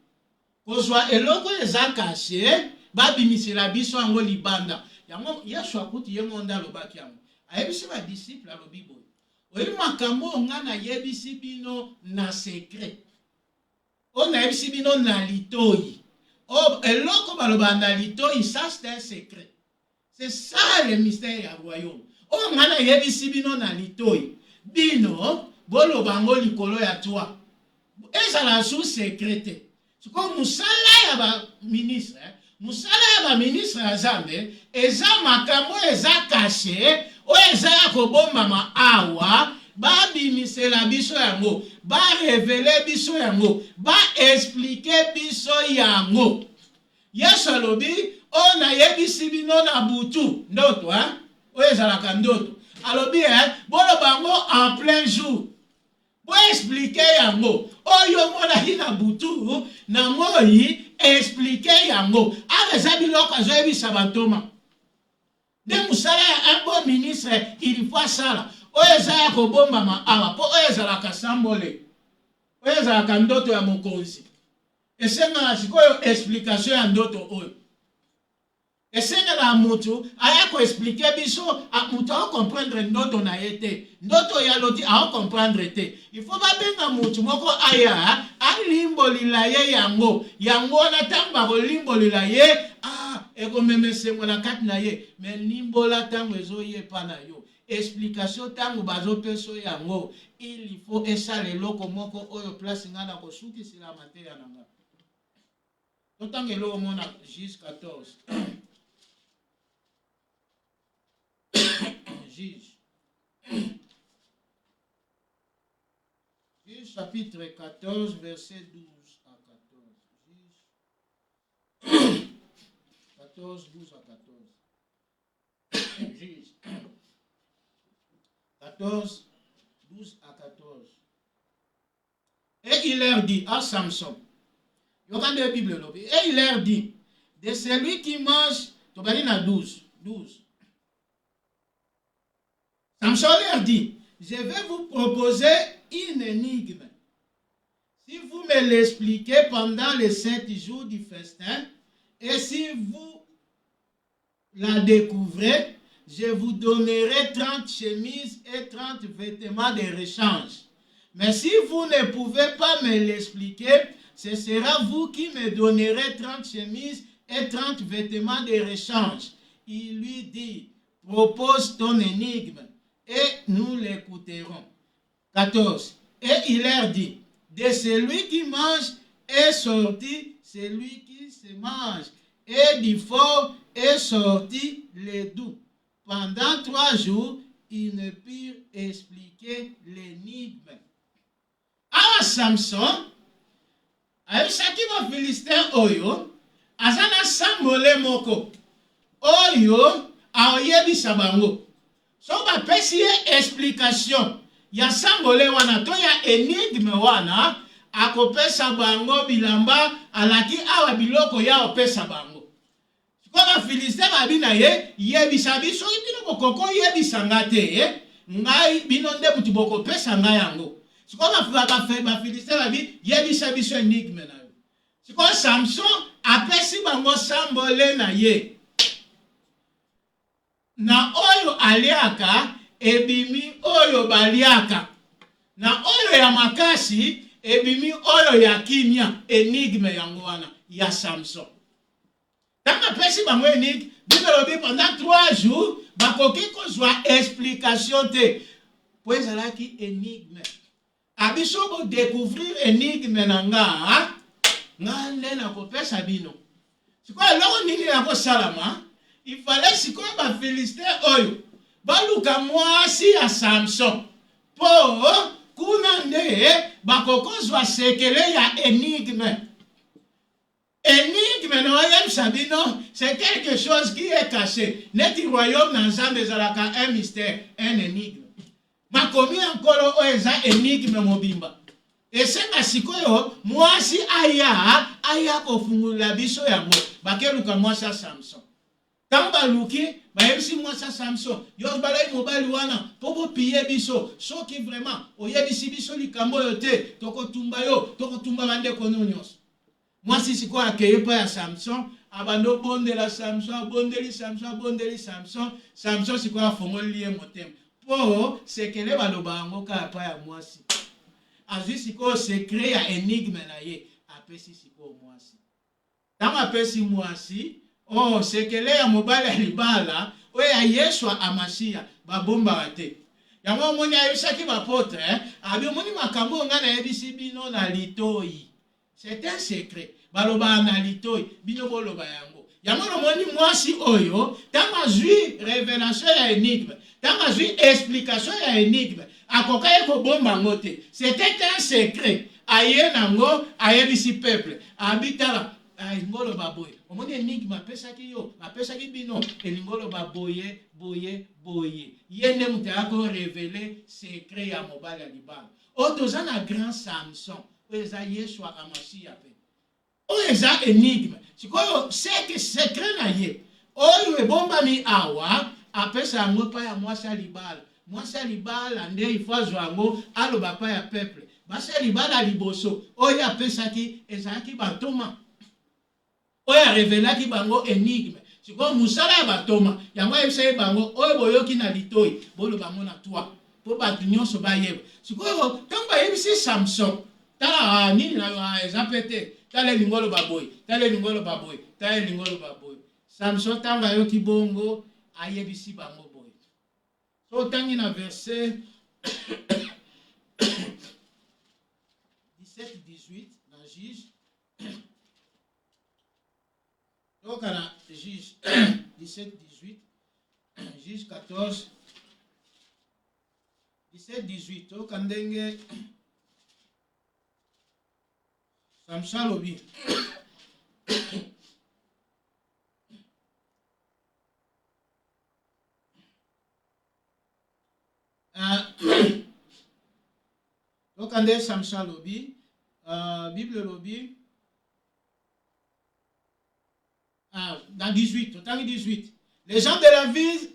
Kozwa eloko eza caché, babimisela biso yango libanda. Yango yesu akuti ye monde alobaki yango ayebisi badisiple alobi boye oyebi makambo nga nayebisi bino na secret oyo nayebisi bino na litoyi eloko baloba na litoyi ça c'est un secret c'est ça le mystère ya royaume oyo nga nayebisi bino na litoyi bino boloba ngo likolo ya toi ezala sous secret te sikoyo mosala ya baministre musala ya ministre ya Nzambe eza makambo eza caché o eza ya kobombama awa babimisela biso yango barevele biso yango baexplike biso yango. Yesu alobi o nayebisi bino na butu ndoto oyo ezalaka ndoto alobi bolo bango en plein jour bo explike yango oyo monaki na butu na moi explike yango eza biloko azoyebisa bantoma nde mosala ya un bon ministre il faut asala oyo eza ya kobombama awa mpo oyo ezalaka sambole oyo ezalaka ndoto ya mokonzi esengaka sikoyo explication ya ndoto oyo esengaka mutu aya koexplike biso mutu akomprendre ndoto na ye te ndoto ya loti akomprendre te il faut babenga mutu moko aya alimbolila ye yango wana ntango bakolimbolila ye ekomemesengo na kati na ye me limbola ntango ezoyepa na yo explication ntango bazopesa yango il faut esala eloko moko oyo place nga na kosukisila mateya na nga totango eloko mona Juge 14 Juge chapitre 14 verset 12 à 14 Juge 14 12 à 14 Juge 14 12 à 14 et il leur dit à Samson et il leur dit de celui qui mange Tobalina 12 Samson leur dit je vais vous proposer une énigme. Si vous me l'expliquez pendant les 7 jours du festin, et si vous la découvrez, je vous donnerai 30 chemises et 30 vêtements de rechange. Mais si vous ne pouvez pas me l'expliquer, ce sera vous qui me donnerez 30 chemises et 30 vêtements de rechange. Il lui dit, propose ton énigme et nous l'écouterons. 14. Et il leur dit, de celui qui mange est sorti celui qui se mange, et du fort est sorti le doux. Pendant 3 jours, ils ne purent expliquer l'énigme. Ah, Samson, ayebisaki bafilistin oyo, aza na sambole moko, oyo aoyebisa bango. So bapesi ye explication ya sambole wana to ya enigme wana akopesa bango bilamba alaki awa biloko ya opesa bango. Sikoba Filistin babina ye yebisa biso bino bokoko yebisa ngate ngai bino nde buti boko pesa ngai yango. Sikoba ba Filistin babi yebisa biso enigme na yo. Sikoba Samson apesi bango sambole na ye. Na oyo aliaka ebimi oyo baliaka. Na oyo ya makasi ebimi oyo ya kimia enigme yango wana ya Samson. Tanga pesi bango enigme bibelobi pendant 3 jours bakoki kozwa explication te. Pues alaki enigme. Abiso bo découvrir enigme nanga ngande na kopesa bino. Sikoyo loko nini na ko salama il fallait sikoyo ba Filistin oyo baluka mwasi ya Samson po kuna nde bakokozwa sekele ya énigme. Énigme no yebisa bino c'est quelque chose qui est caché. Neti royaume na Nzambe ezalaka un mystère, un énigme. Makomi ankolo oyo eza énigme mobimba. Esenga sikoyo mwasi aya kofungula biso yango bakeluka mwasi ya Samson. Tamba luki bayebisi mwasa Samson yo balai mobali wana popo piye biso soki vraiment oyebisi biso likambo yo te tokotumba bande kono nyonso. Mwasi siko akeye pa ya Samson abando bondela Samson bondeli Samson Samson siko afongoli ye motema po sekele baloba ngo ka pa ya mwasi azi siko secret ya enigme na ye apesi siko mwasi tama apesi mwasi oh, sekele ya mobali alibala oyo ya Yesu amasiya babomba ate. Yango moni ayebisaki bapotre abi moni makambo nga na yebisi bino na litoi. C'est un secret. baloba na litoi bino boloba yango yango nomoni mwasi oyo tanga zwi révélation ya énigme tanga zwi explication ya énigme akoka yeko bomba ngote c'était un secret aye nango ayebisi peuple abitala ngolo baboye omoni énigme apesaki yo apesaki bino elingolo baboye boye yende mutu ako révéler secret ya mobali ya libala otoza na grand Samson oyo eza Yeshua Amashia pe oyo eza énigme sikoyo seke secret na ye oyo ebombami awa apesa yango pa ya mwasi ya libala nde ifo azwa yango aloba pa ya peuple basi ya libala liboso oyo apesaki ezalaki batoma oyo arevelaki bango énigme sikoyo musala ya batoma yango ayebisaki bango oyo boyoki na litoi boloba bango na toi po bato nyonso bayeba sikoyo ntango bayebisi Samson tala nini na eza pete tala elingolo baboye tala elingolo baboye tala elingolo baboye Samson ntango ayoki bongo ayebisi bango boye so tangi na verset 17-18 dans Juge donc à la Juge 17-18 Juge 14 17-18 donc andenge Samson lobi donc andenge Samson lobi Bible lobi dans 18, autant 18. Les gens de la ville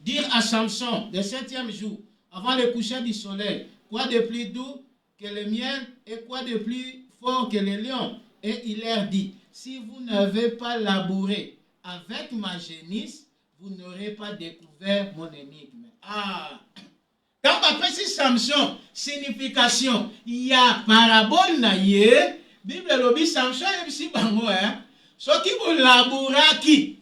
dirent à Samson, le 7e jour, avant le coucher du soleil, quoi de plus doux que le miel et quoi de plus fort que le lion? Et il leur dit, si vous n'avez pas labouré avec ma génisse, vous n'aurez pas découvert mon énigme. Quand on appelle Samson, signification, il y a parabole na ye, Bible lobi Samson et si bango soki bolaburaki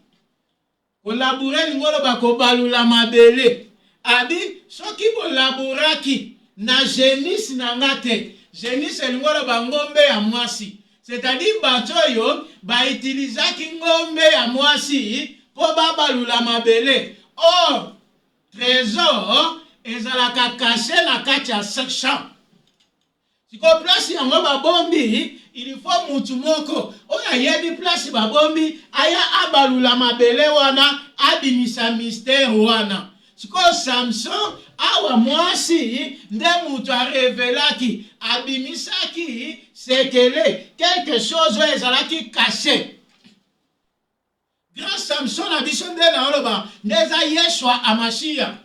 kolabure ngolo bakobalula mabele abi soki bolaburaki na génisse na ngate génisse ngolo bangombe ya mwasi c'est-à-dire batoyo ba utilizaki ngombe ya mwasi po babalula mabele or trésor ezalaka caché na kati ya champ siko place yango babombi il faut mutu moko oya yebi place babombi aya abalula mabele wana abimisa mystère wana siko Samson awa mwasi nde mutu arevelaki abimisaki sekele quelque chose ezalaki caché grand Samson na biso nde na oloba ndeza Yeshua Amashia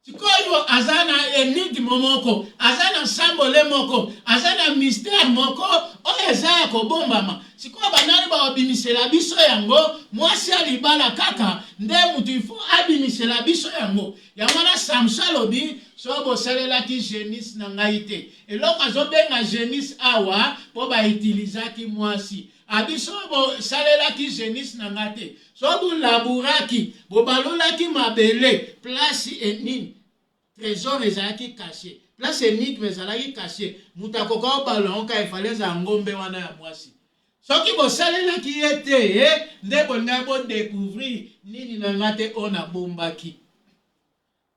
sikoyo azana énigme moko azana sambole moko azana mystère moko oyo eza ya kobombama sikoyo banani baobimisela biso yango mwasi ya libala kaka nde mutu ifo abimisela biso yango yango na Samson lobi so bosalelaki génisse na ngai te eloko azobenga génisse awa po baitilizaki mwasi abiso bosalelaki génisse na ngai te so bolaburaki bobalolaki mabele place enini trésor ezalaki caché place énigme ezalaki caché mutu akoka obalonka efaleza ngombe wana ya mwasi soki bosalelaki ye te nde bolingai bodécouvrir nini na nga te oyo nabombaki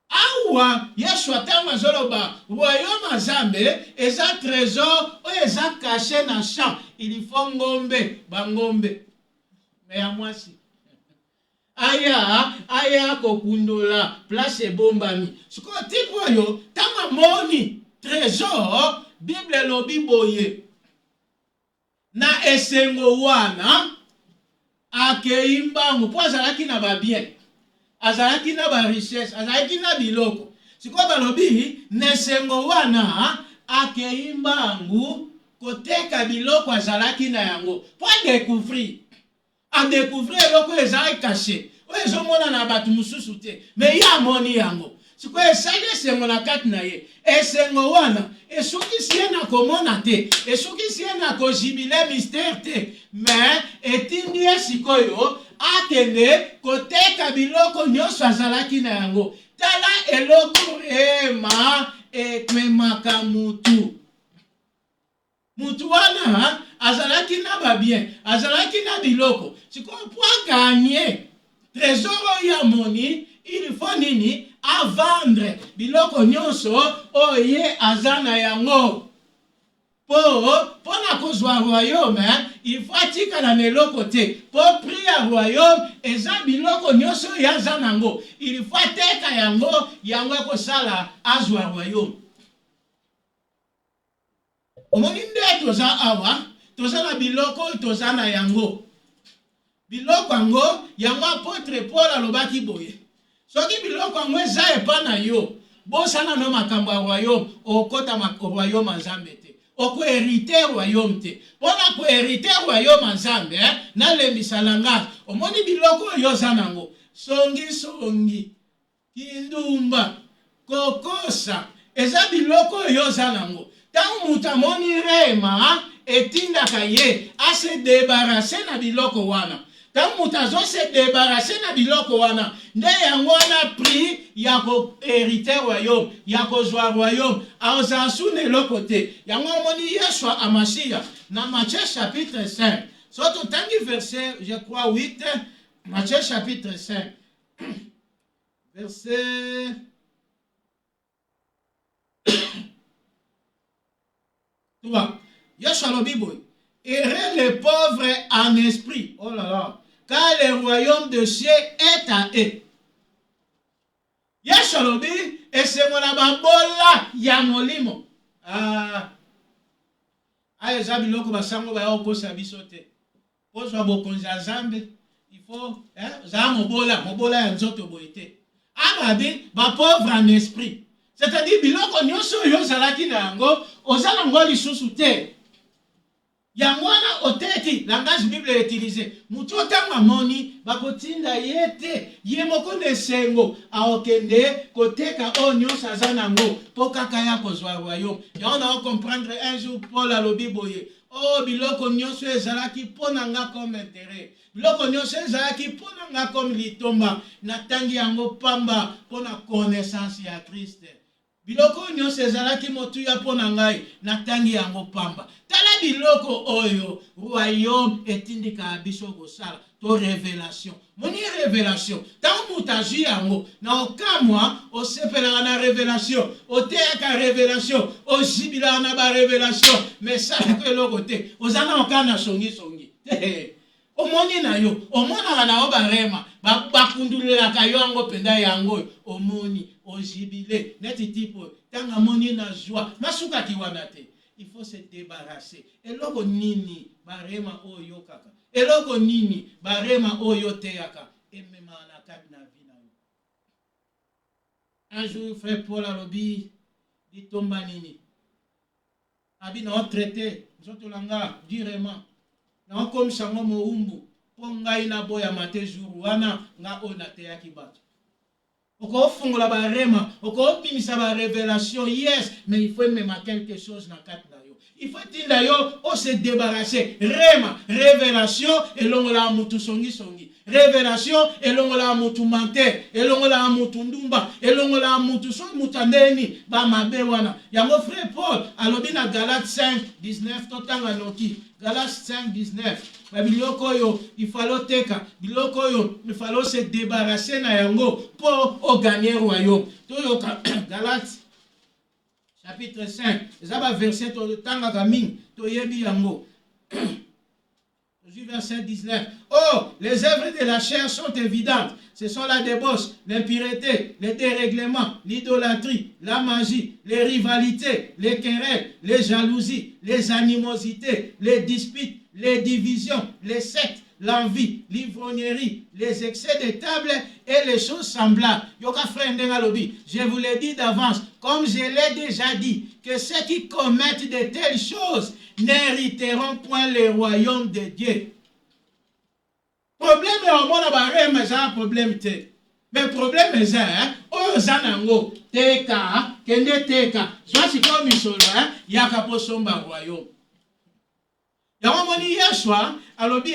awa Yeshua ntango azoloba royaume Nzambe eza trésor oyo eza caché na champ il faut ngombe bangombe me ya mwasi aya kokundola place ebombami sikoyo tipo oyo tanga moni trésor Bible lobi boye na esengo wana akei mbangu po azalaki na babien azalaki na barichesse azalaki na biloko sikoyo balobi na esengo wana akei mbangu koteka biloko azalaki na yango po adécouvrir eloko ezalaki caché oyo ezomona na bato mosusu te me ye amoni yango sikoyo esali esengo na kati na ye esengo wana esukisi ye na komona te esukisi ye na kozibile mystère te me etindi ye sikoyo akende koteka biloko nyonso azalaki na yango tala eloko ema ekwemaka mutu mutu wana azalaki na ba bien, azalaki na biloko. Sikoyo pour gagner trésor ya moni, il faut nini a vendre biloko nyonso oye azana yango. Pour na kozwa royaume, il faut atika na meloko te. Pour prier royaume, eza biloko nyonso ya zanango. Il faut teka yango, yango ko sala azwa royaume. Omoni nde toza awa, toza na biloko toza na yango. Biloko yango, yango apôtre Paul alobaki boye. Soki biloko yango eza epa na yo, bosana no makambo ya royaume, okota royaume Nzambe te. Oko hériter royaume te. Pona ko hériter royaume Nzambe, na lembisa langa, omoni biloko yo zanango. Songi, kindumba, kokosa, eza biloko yo zanango. Tant mutamoni rema, etindaka ye, a se débarrasser na biloko wana. Tant mutazo se débarrasser na biloko wana, nde yango wana pri ya ko hériter royaume, ya ko zwa royaume, a osansu ne lokote. Yango moni Yeshua Amashia, na Matthieu chapitre 5. Surtout tangi verset, je crois 8, Matthieu chapitre 5. Verset... Tu vois, Yeshua le Bible, errez les pauvres en esprit. Oh là là. Car le royaume de cieux est à eux. Yeshua le Bible, et c'est mon ababola yamolimo. Eza biloko basango ba oko sabisote. Ozwa bokonzi ya Nzambe, il faut za mobola ya nzoto boyete. Ababi ba pauvre en esprit. C'est-à-dire biloko nyonso yo zalaki na yango, ozala ngo lisusu te. Yango wana oteti, langage Bible utilisé. Mutu otanga moni, bakotinda yete, ye moko nesengo, aokende, koteka o nyonso azanango, po kaka ya kozwa royaume. Yango na comprendre un jour Paul alobi boye. Oh, biloko nyonso ezalaki pona nga comme intérêt. Biloko nyonso ezalaki pona nga comme litomba. Natangi yango pamba pona connaissance ya Christ. Biloko nyonso ezalaki motuya pona ngai, natangi yango pamba. Tala biloko oyo, royaume etindika biso kosala, to révélation. Moni révélation, tango mutaji yango, na okamwa, osepelaka na révélation, oteyaka révélation, ozibila na ba révélation, mais ça que eloko te, ozana okana songi. Omoni na yo, omona na obarema, bakundulelaka yo yango penda yango, omoni, ojibile, neti tipo, tanga moni na joie, masuka kiwana te. Il faut se débarrasser. Eloko nini barema oyo kaka. Eloko nini barema oyo teyaka. Emema na kati na vina yo. Un jour, frère Paul alobi, di tomba nini. Abi na o traité, nzoto langa, direment. Na o komisango mo umbu. Ponga ina boya mate jour wana, nga o na teyaki bato. Oko fungola ba rema, oko bimisa ba révélation, yes, mais il faut même quelque chose na kati na yo. Il faut tinda yo o se débarrasser. Rema, révélation et longola mutu songi. Révélation et longola mutu mante, et longola mutu ndumba, et longola mutu son mutandeni ba mabe wana. Ya mon frère Paul, alobi na Galates 5 19 totanga noki. Galates 5 19. Biloko yo, il fallait teka. Biloko yo, il fallait se débarrasser na yango pour gagner royaume. Toyoka Galates chapitre 5. Zaba verset to tanga gaming to yebi yango. Verset 19. Oh, les œuvres de la chair sont évidentes. Ce sont la débauche, l'impureté, les dérèglements, l'idolâtrie, la magie, les rivalités, les querelles, les jalousies, les animosités, les disputes, les divisions, les sectes, l'envie, l'ivrognerie, les excès de table et les choses semblables. Yoka frère Ndengalobi, je vous l'ai dit d'avance, comme je l'ai déjà dit, que ceux qui commettent de telles choses n'hériteront point le royaume de Dieu. Problème est au monde à mais un problème te. Mais problème est ça, oh zanango, teka, kende teka, soit si comme misolo, yaka po somba royaume. Yango moni Yeshua, alobi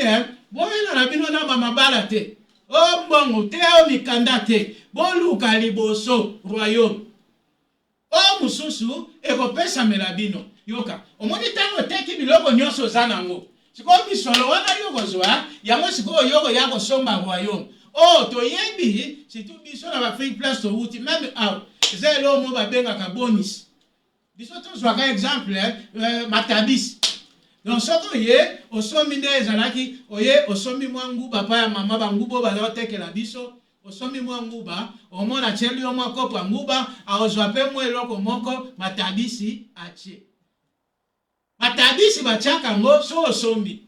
boye na bino na mama balate. Oh mbongo, te o mikanda te, boluka liboso royaume. Oh mususu, eko pesa melabino. yoka omoni tango teki biloko nyonso za nango sikoyo misolo wana yo kozwa yango sikoyo yoko ya kosomba royaume toyebi surtout biso na bafrique place towuti même awa eza elo mo babengaka bonus biso tozwaka exemple matabisi donc soki oye osombi nde ezalaki oye osombi mwa nguba pa ya mama banguba bazaotekela biso osombi mwa nguba omona tieli yo mwa kopo ya nguba aozwa mpe mwa eloko moko matabisi atie matabisi batiaka yango so osombi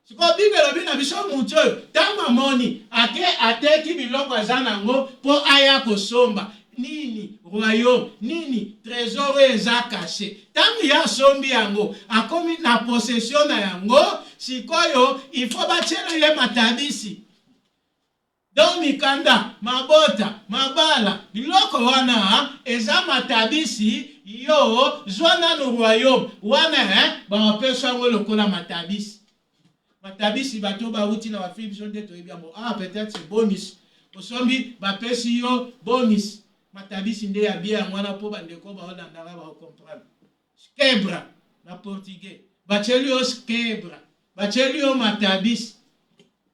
sikoyo bible elobi na biso mutu oyo ntango amoni ake ateki biloko aza nango mpo aya kosomba nini royaume nini trésor oyo eza kashe ntango ye asombi yango akomi na possession na yango sikoyo ifo batiela ye matabisi donc mikanda mabota mabala biloko wana eza matabisi yo zwa nano royaume wana bapesa yango lokola matabisi matabisi bato bauti na bafili biso nde toyebi yango peut-être c'est bonus osombi bapesi yo bonus matabisi nde ya bia yango wana mpo bandeko baolandaka baocomprendre skebra na portugais batieli yo skebra batieli yo matabisi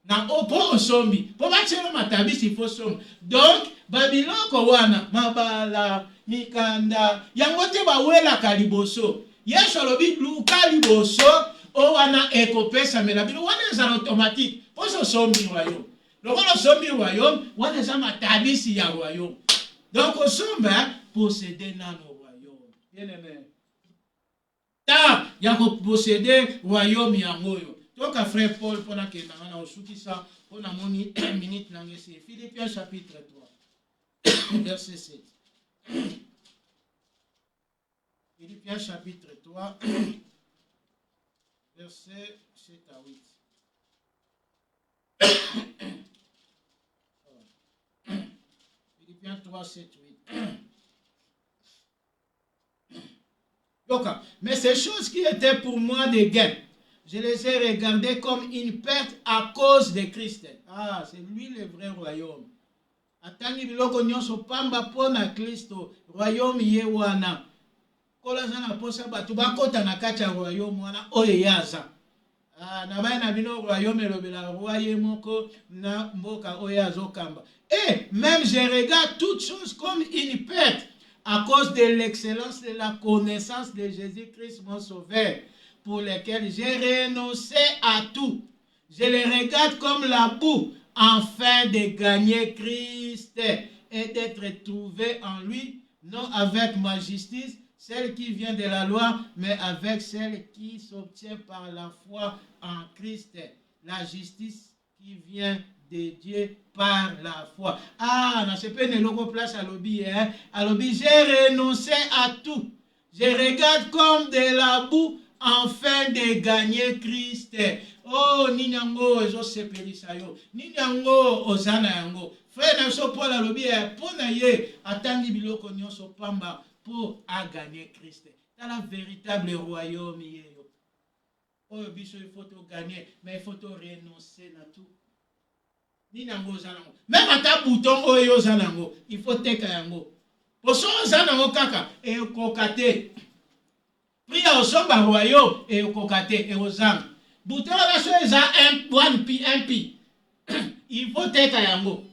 na mpo osombi mpo batieli yo matabisi ifo somba donc babiloko wana mabala mikanda yango te bawelaka liboso yesu alobi luka liboso o wana ekopesamela bino wana eza automatique mpo so osombi royaume lokola osombi royaume wana eza matabisi ya royaume donc osomba posséder nano royaume bien aimé ta ya koposséder royaume yango oyo toka frère Paul mpona kendanga na osukisa mpona moni minute nange esi Philippiens chapitre 3 verset 7 Philippiens chapitre 3 verset 7 à 8 Philippiens 3, 7, 8. Donc, mais ces choses qui étaient pour moi des gains, je les ai regardées comme une perte à cause de Christ. Ah, c'est lui le vrai royaume. Atangi biloko nyonso pamba pona Kristo, royaume ye wana. Kola zana posa batu bakota na kati ya royaume wana oyo yaza. Na bai na bino royaume lobela royaume moko na mboka oyo azokamba. Et même je regarde toutes choses comme une perte à cause de l'excellence de la connaissance de Jésus-Christ mon sauveur, pour lequel j'ai renoncé à tout. Je les regarde comme la boue, afin de gagner Christ et d'être trouvé en lui, non avec ma justice, celle qui vient de la loi, mais avec celle qui s'obtient par la foi en Christ, la justice qui vient de Dieu par la foi. Ah, je peux ne logo place à l'obi, à l'obi, j'ai renoncé à tout. Je regarde comme de la boue afin de gagner Christ. Oh, ninyango ezo sepelisa yo. Ninyango ozana yango. Frère Nelson Paul à l'obi, pona ye atangi biloko nyonso pamba pour à gagner Christ. Dans la véritable royaume yo. Oh, biso il faut tout gagner, mais il faut tout renoncer à tout. Ninyango zanango. Même à ta bouton oyo zanango, il faut teka yango. Poso zanango kaka e kokate. Pria osomba royaume e kokate e ozanga. Bouton la so eza un pi. Il faut teka yango.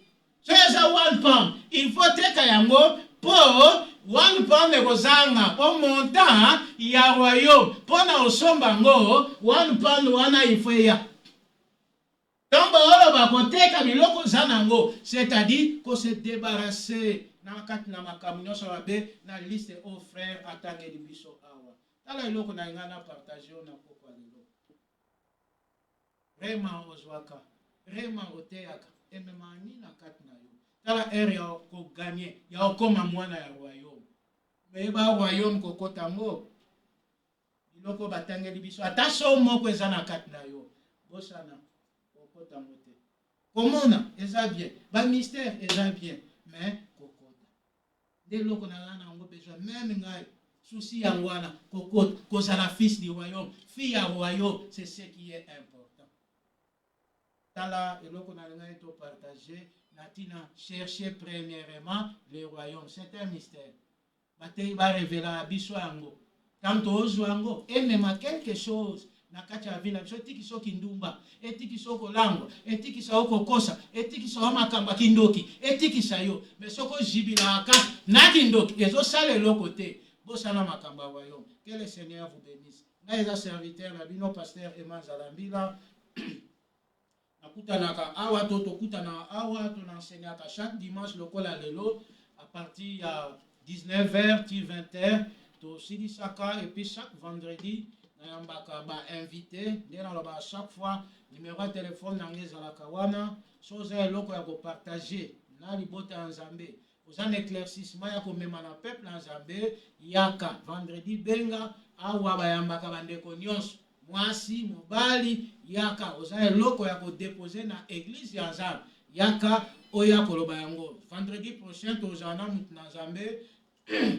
So eza 1 pound, il faut teka yango pour 1 pound e kozanga po montant ya royaume. Pona osomba ngo 1 pound wana il faut ya. Donc, c'est-à-dire qu'on s'est débarrassé na liste aux frères atangi biso awa. Tala iloko na ngana partager na pokwa lelo. Vraiment ozwaka, vraiment oteyaka, ememani na kati na yo. Tala ere ya ko gagner, ya okoma mwana ya royaume. Mais ba royaume kokota ngo. Iloko batangi biso ataso moko eza na kati na yo. Bosana. Komona, eza bien. Ba mystère, eza bien. Mais, kokota. Dès lors qu'on a besoin, même ngai, souci à wana, kokota, kosa la fils du royaume, fille à royaume, c'est ce qui est important. Tala, et lors qu'on a tout partagé, natina, chercher premièrement le royaume. C'est un mystère. Batei ba révéler abiso ango. tanto ozwango emema quelque chose na kati ya vila biso etikisa kindumba etikisa kolangwa etikisa okokosa etikisa makambo kindoki etikisa yo mais soko jibilaka na kindoki ezosala eloko te bosala makambo wayo. Que le Seigneur vous bénisse. Naeza serviteur na bino pasteur Emma Zalambila nakutanaka awa tokutana awa tonenseignaka chaque dimanche lokola lelo à partir ya 19h ti 20h to silisaka et puis chaque vendredi nayambaka ba invité ndena loba chaque fois numéro de téléphone nangezalaka wana chose eloko ya partager na libota ya Nzambe ozana éclaircissement ya komema na peuple ya Nzambe yaka vendredi benga awa bayambaka bandeko nyonso mwasi mobali yaka ozana eloko ya déposer na église ya Nzambe yaka oya koloba yango. Vendredi prochain tozana mutu na Nzambe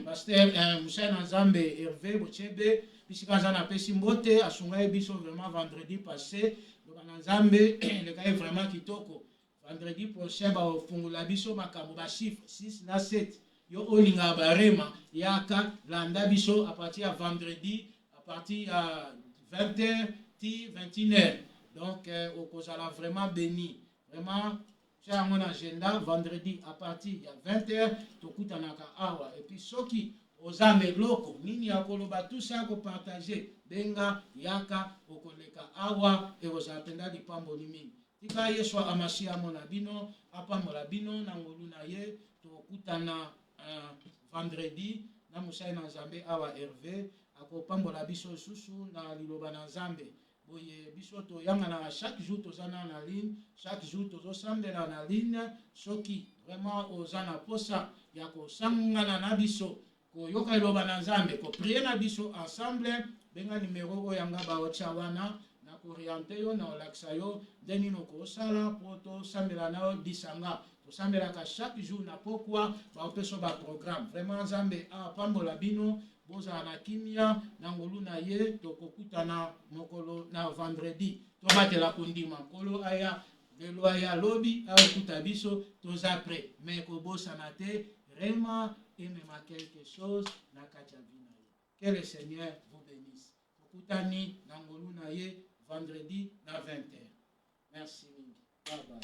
pasteur Moussa na Nzambe Hervé Bochebe bisika zana pesi mbote asunga biso vraiment vendredi passé loba na Nzambe le cas est vraiment kitoko. Vendredi prochain ba ofungula biso makambo ba chiffre 6 na 7 yo olinga barema yaka landa biso à partir de vendredi à partir de 20h ti 21h. Donc au kozala vraiment béni vraiment c'est mon agenda vendredi à partir de 20h tokutanaka awa et puis soki ozame loko nini ya koloba tout ça ko partager benga yaka okoleka awa et ozapenda dipambo mingi tika Yesu amashia mona bino apambola bino na ngolu na ye tokutana vendredi na Moussa na Nzambe awa Hervé akopambola biso susu na liloba na Nzambe boye biso to yanga na chaque jour tozana na ligne chaque jour tozosambela na ligne soki vraiment ozana posa ya kosangana na biso koyoka liloba na Nzambe ko prier na biso ensemble benga numéro oyanga ba ochawana na orienter yo na olaksa yo deni no kosala poto sambela na disanga tosambela ka chaque jour na pokwa ba opeso ba programme vraiment Nzambe apambola bino boza na kimia na ngolu na ye tokokutana mokolo na vendredi tobatela kundima kolo aya lelo aya lobi akuta biso toza prêt mais ko bosa na te vraiment et même quelque chose na kachavina. Que le Seigneur vous bénisse. Tokutani na ngolu na ye vendredi na 20h. Merci. Bye bye.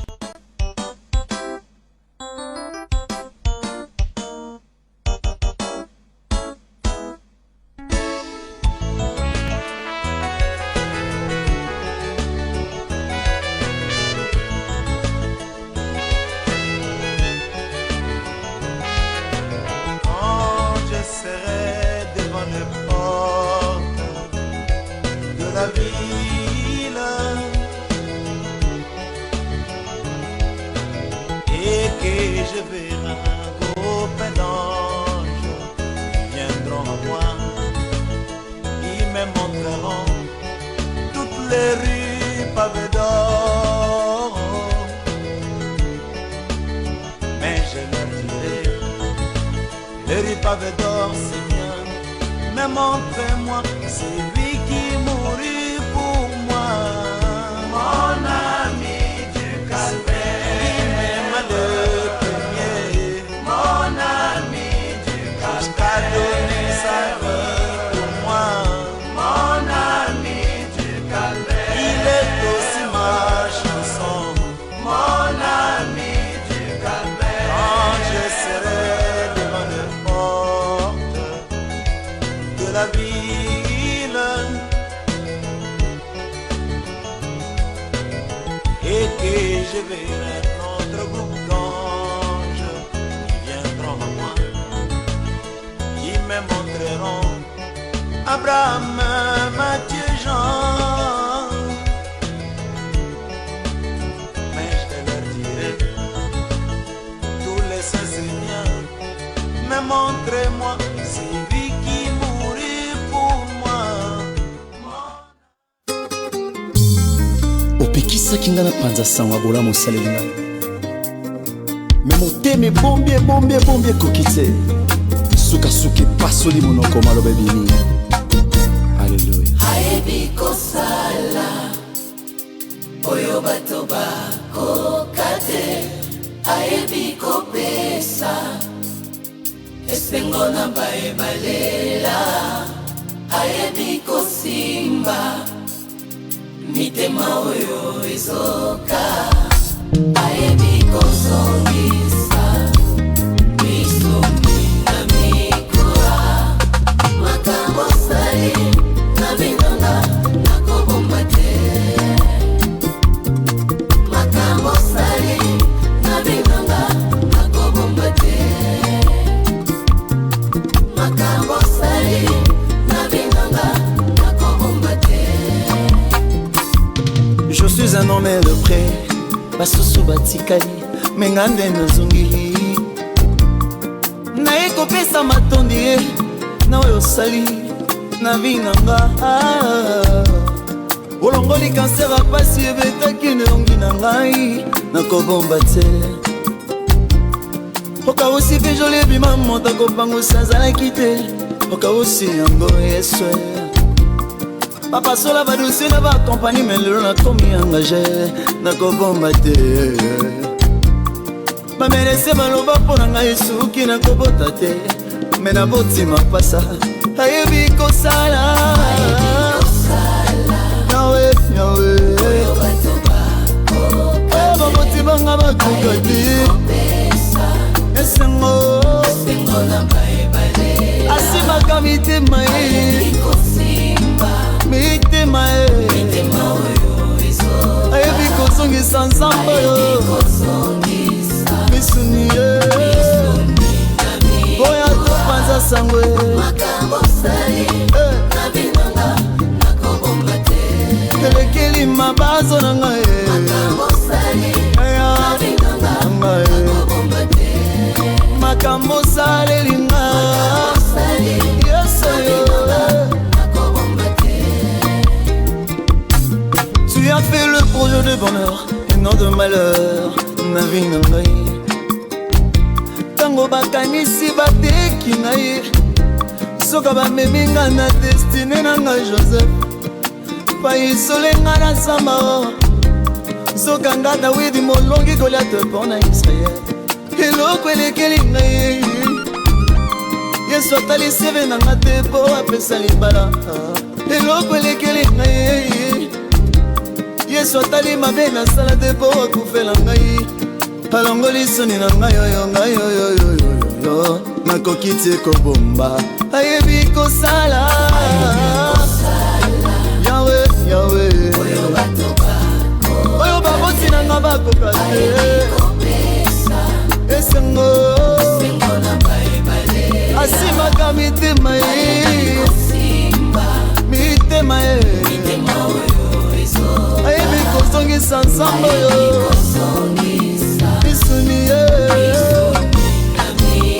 Je verrai un copain d'ange, ils viendront à moi, ils me montreront toutes les rues pavées d'or. Mais je leur dirai, les rues pavées d'or c'est bien, mais montrez-moi celui qui mourut pour moi. Mon ami du calvaire, il m'aima le donner sa vie pour moi. Mon ami du calvaire, il est aussi ma chanson. Mon ami du calvaire, quand je serai devant les portes de la ville et que je verrai notre groupe d'anges, ils viendront à moi, me montreront Abraham, Matthieu, Jean. Mais je leur dirai, tous les saints Seigneurs, mais montrez-moi celui qui mourut pour moi. Opekisa kingana panza sangwa bola mosalenga. Mais moteme bombie kokite. Suka suki pasoli monoko malobe bini. Alléluia. Haebi kosala oyo bato bakokate. Haebi kopesa esengo na bae balela. ayebi kosimba mitema oyo ezoka ayebi kozongisa misuni na mikora makambo sali na binanga nakobomba te makambo sali na binanga nakobomba te makambo sali na binanga nakobomba te. Je suis un homme de près basusu batikali mengande nazongi naye kopesa matondi na oyo osali na vinanga olongoli kanser apasi ebetaki nelongi na ngai nakobomba te okausi mpe joli ebima moto akopangusa azalaki te okausi yango yeswe bapasola badusi na bakompani melelo nakomi engage nakobomba te bamerese baloba mpo na ngai suki nakobota te me nabotima pasa ayebi kosala yawe yawe babotimanga bakoka te esengo asimaka mitema mitema ayebi kozongisa nzambe misuni boya topanza sangwe elekeli mabazo na ngai makambo salelinga tu as fait le projet de bonheur et non de malheur na vie na ngai tango bakanisi bateki ngai soka bamemi nga na destine na ngai Joseph paisolenga na zamba soka nga Dawidi molongi Goliath mpo na Israel eloko elekeli ngai Yesu atalisi eve na nga te mpo apesa libala eloko elekeli ngai Yesu atali mabe nasala te mpo akufela ngai alongoli soni na ngai oyo ngai oyo nakoki te kobomba ayebi kosala yawe yawe oyo baboti na nga bakoka te esengo asimaka mitema mitema ayebi kozongisa nzambe oyo misuni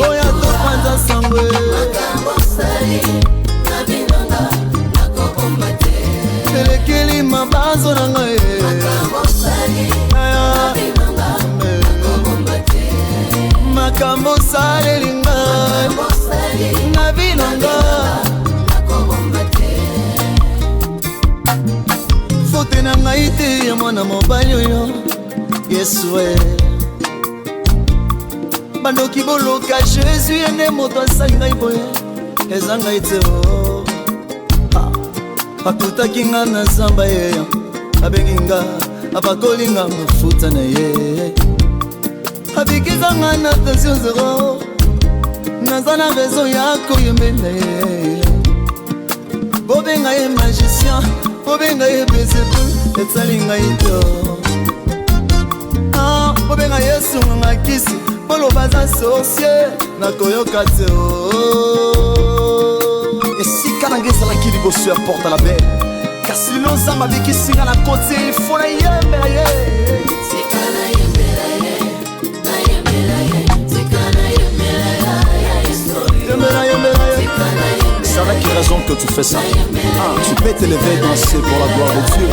oyo topanza sangwe elekeli mabazo na ngai makambo salelinga na binanga fote na ngai te ya mwana mobali oyo Yesu bandoki boloka Jésus ene moto asali ngai boye eza ngai te akutaki nga na zamba ye abengi nga abakoli nga mafuta na ye abikisa nga na tension zero naza na raison ya koyembela ye bobenga ye magicien bobenga ye bezepu etali ngai to bobenga Yesu nga kisi boloba aza sorcier nakoyoka te esika na ngai ezalaki liboso ya porte la belle kasi lelo nzambe abikisi nga na kote ifo nayembela ye C'est avec quelle raison que tu fais ça? Tu peux t'élever et danser pour la gloire de Dieu.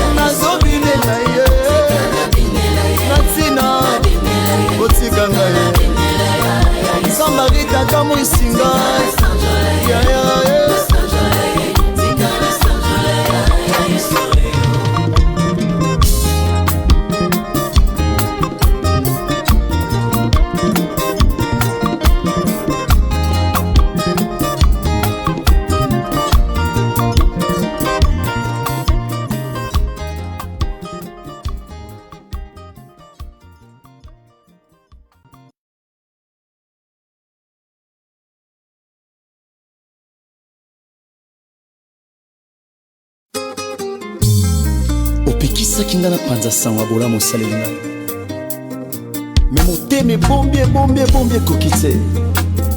opekisaki nga na panza sango abola mosaleli ngai me motema ebombi ekoki te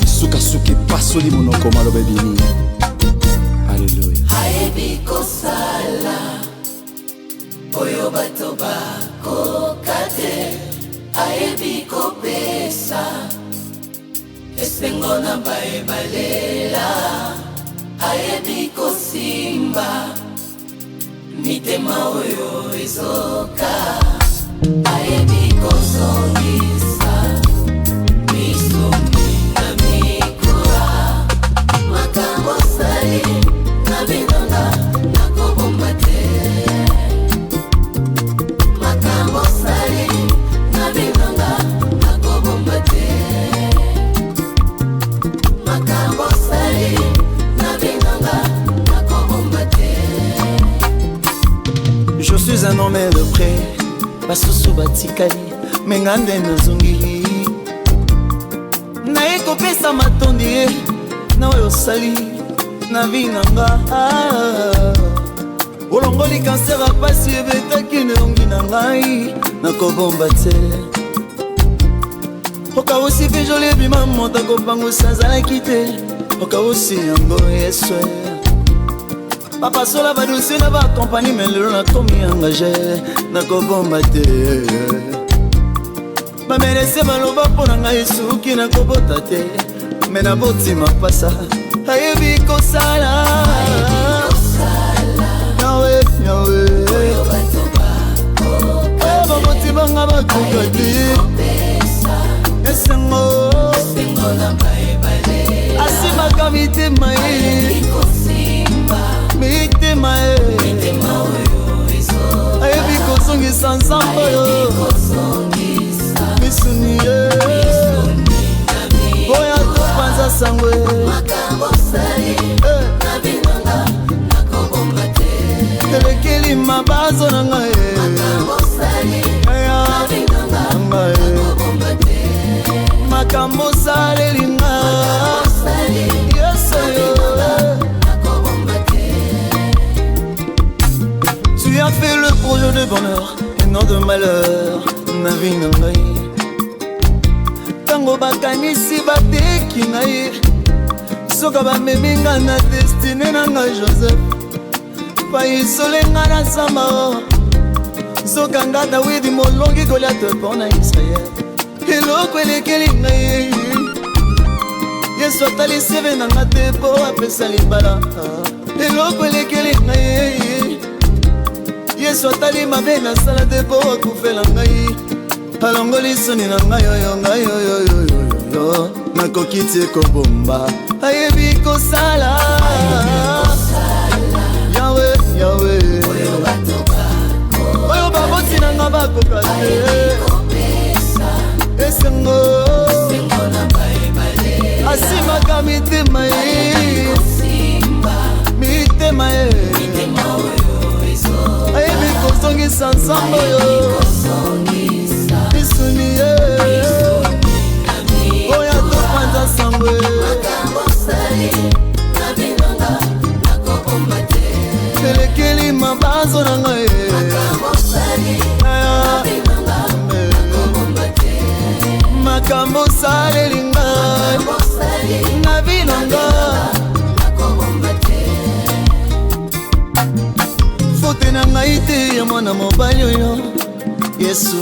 sukasuka epasoli monoko maloba ebimi. Alleluya. ayebi kosala oyo bato bakoka te, ayebi kopesa esengo na baebalela, ayebi kosimba mitema oyo ezoka, ayebi kozongisa misumi na mikura, makambo sali na binanga nakobomba te, makambo sali na binanga nakobomba te, makambo sali na binanga nakobomba te. Je suis un homme de près, basusu batikali mengande nazongi naye kopesa matondi na oyo osali na vi na nga. Olongoli kanser apasi ebetaki nelongi na ngai nakobomba te, okawusi mpe joli ebima moto akopangusa azalaki te, okawusi yango yeswe bapasola badosie na bakompani me lelo nakomi engage nakobomba te, bamerese baloba mpo na ngai suki nakobota te, me naboti mapasa ayebi kosala yawe oyo baboti banga bakoka te esengo asimaka mitema ye mitema ayebi kozongisa nzambe oyo misuni ye oya topanza sangwe telekeli mabazo na ngai makambo saleli ngai yesoyo. Tu as fait le projet de bonheur et non de malheur na vie na ngai, tango bakanisi bateki ngai soka bamemi nga na destine na ngai Joseph paisole nga na zamba soka nga Dawidi molongi Goliath mpo na Israel eloko elekeli ngai Yesu atali seve na nga te mpo apesa libala eloko elekeli ngai Yesu atali mabe na sala te mpo akufela ngai alongoli soni na ngai oyo ngai oyo nakoki te kobomba ayebi kosala yawe oyo baboti na nga bakoka te esengo asimaka mitema ye mitema ye ayebi kozongisa nzambe oyo misuni ye oya topanza sangwe telekeli mabazo na ngai makambo saleli ngai na vi na nga fote na ngai te ya mwana mobali oyo Yesu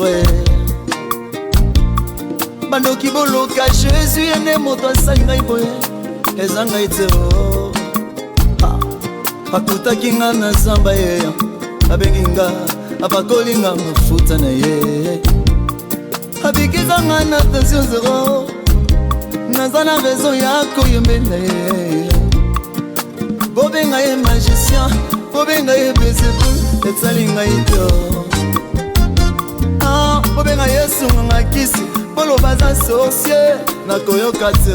bandoki boloka Jésus ye nde moto asali ngai boye eza ngai te akutaki nga na zamba ye abengi nga apakoli nga mafuta na ye abikisa nga na tension zero naza na raison ya koyembela ye bobenga ye magicien bobenga ye Beelzebul etali ngai te bobenga Yesu nganga kisi boloba aza sorcier nakoyoka te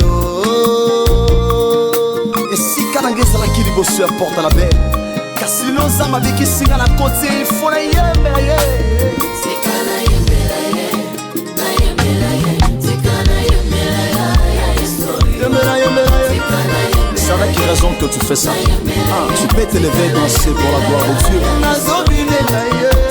esika na ngai ezalaki liboso ya porte la belle kasi lelo nzambe abikisi nga na kote ifo nayembela ye yembela ye ezalaki raison que tu fais ça. Tu peux te lever et danser pour la gloire de Dieu.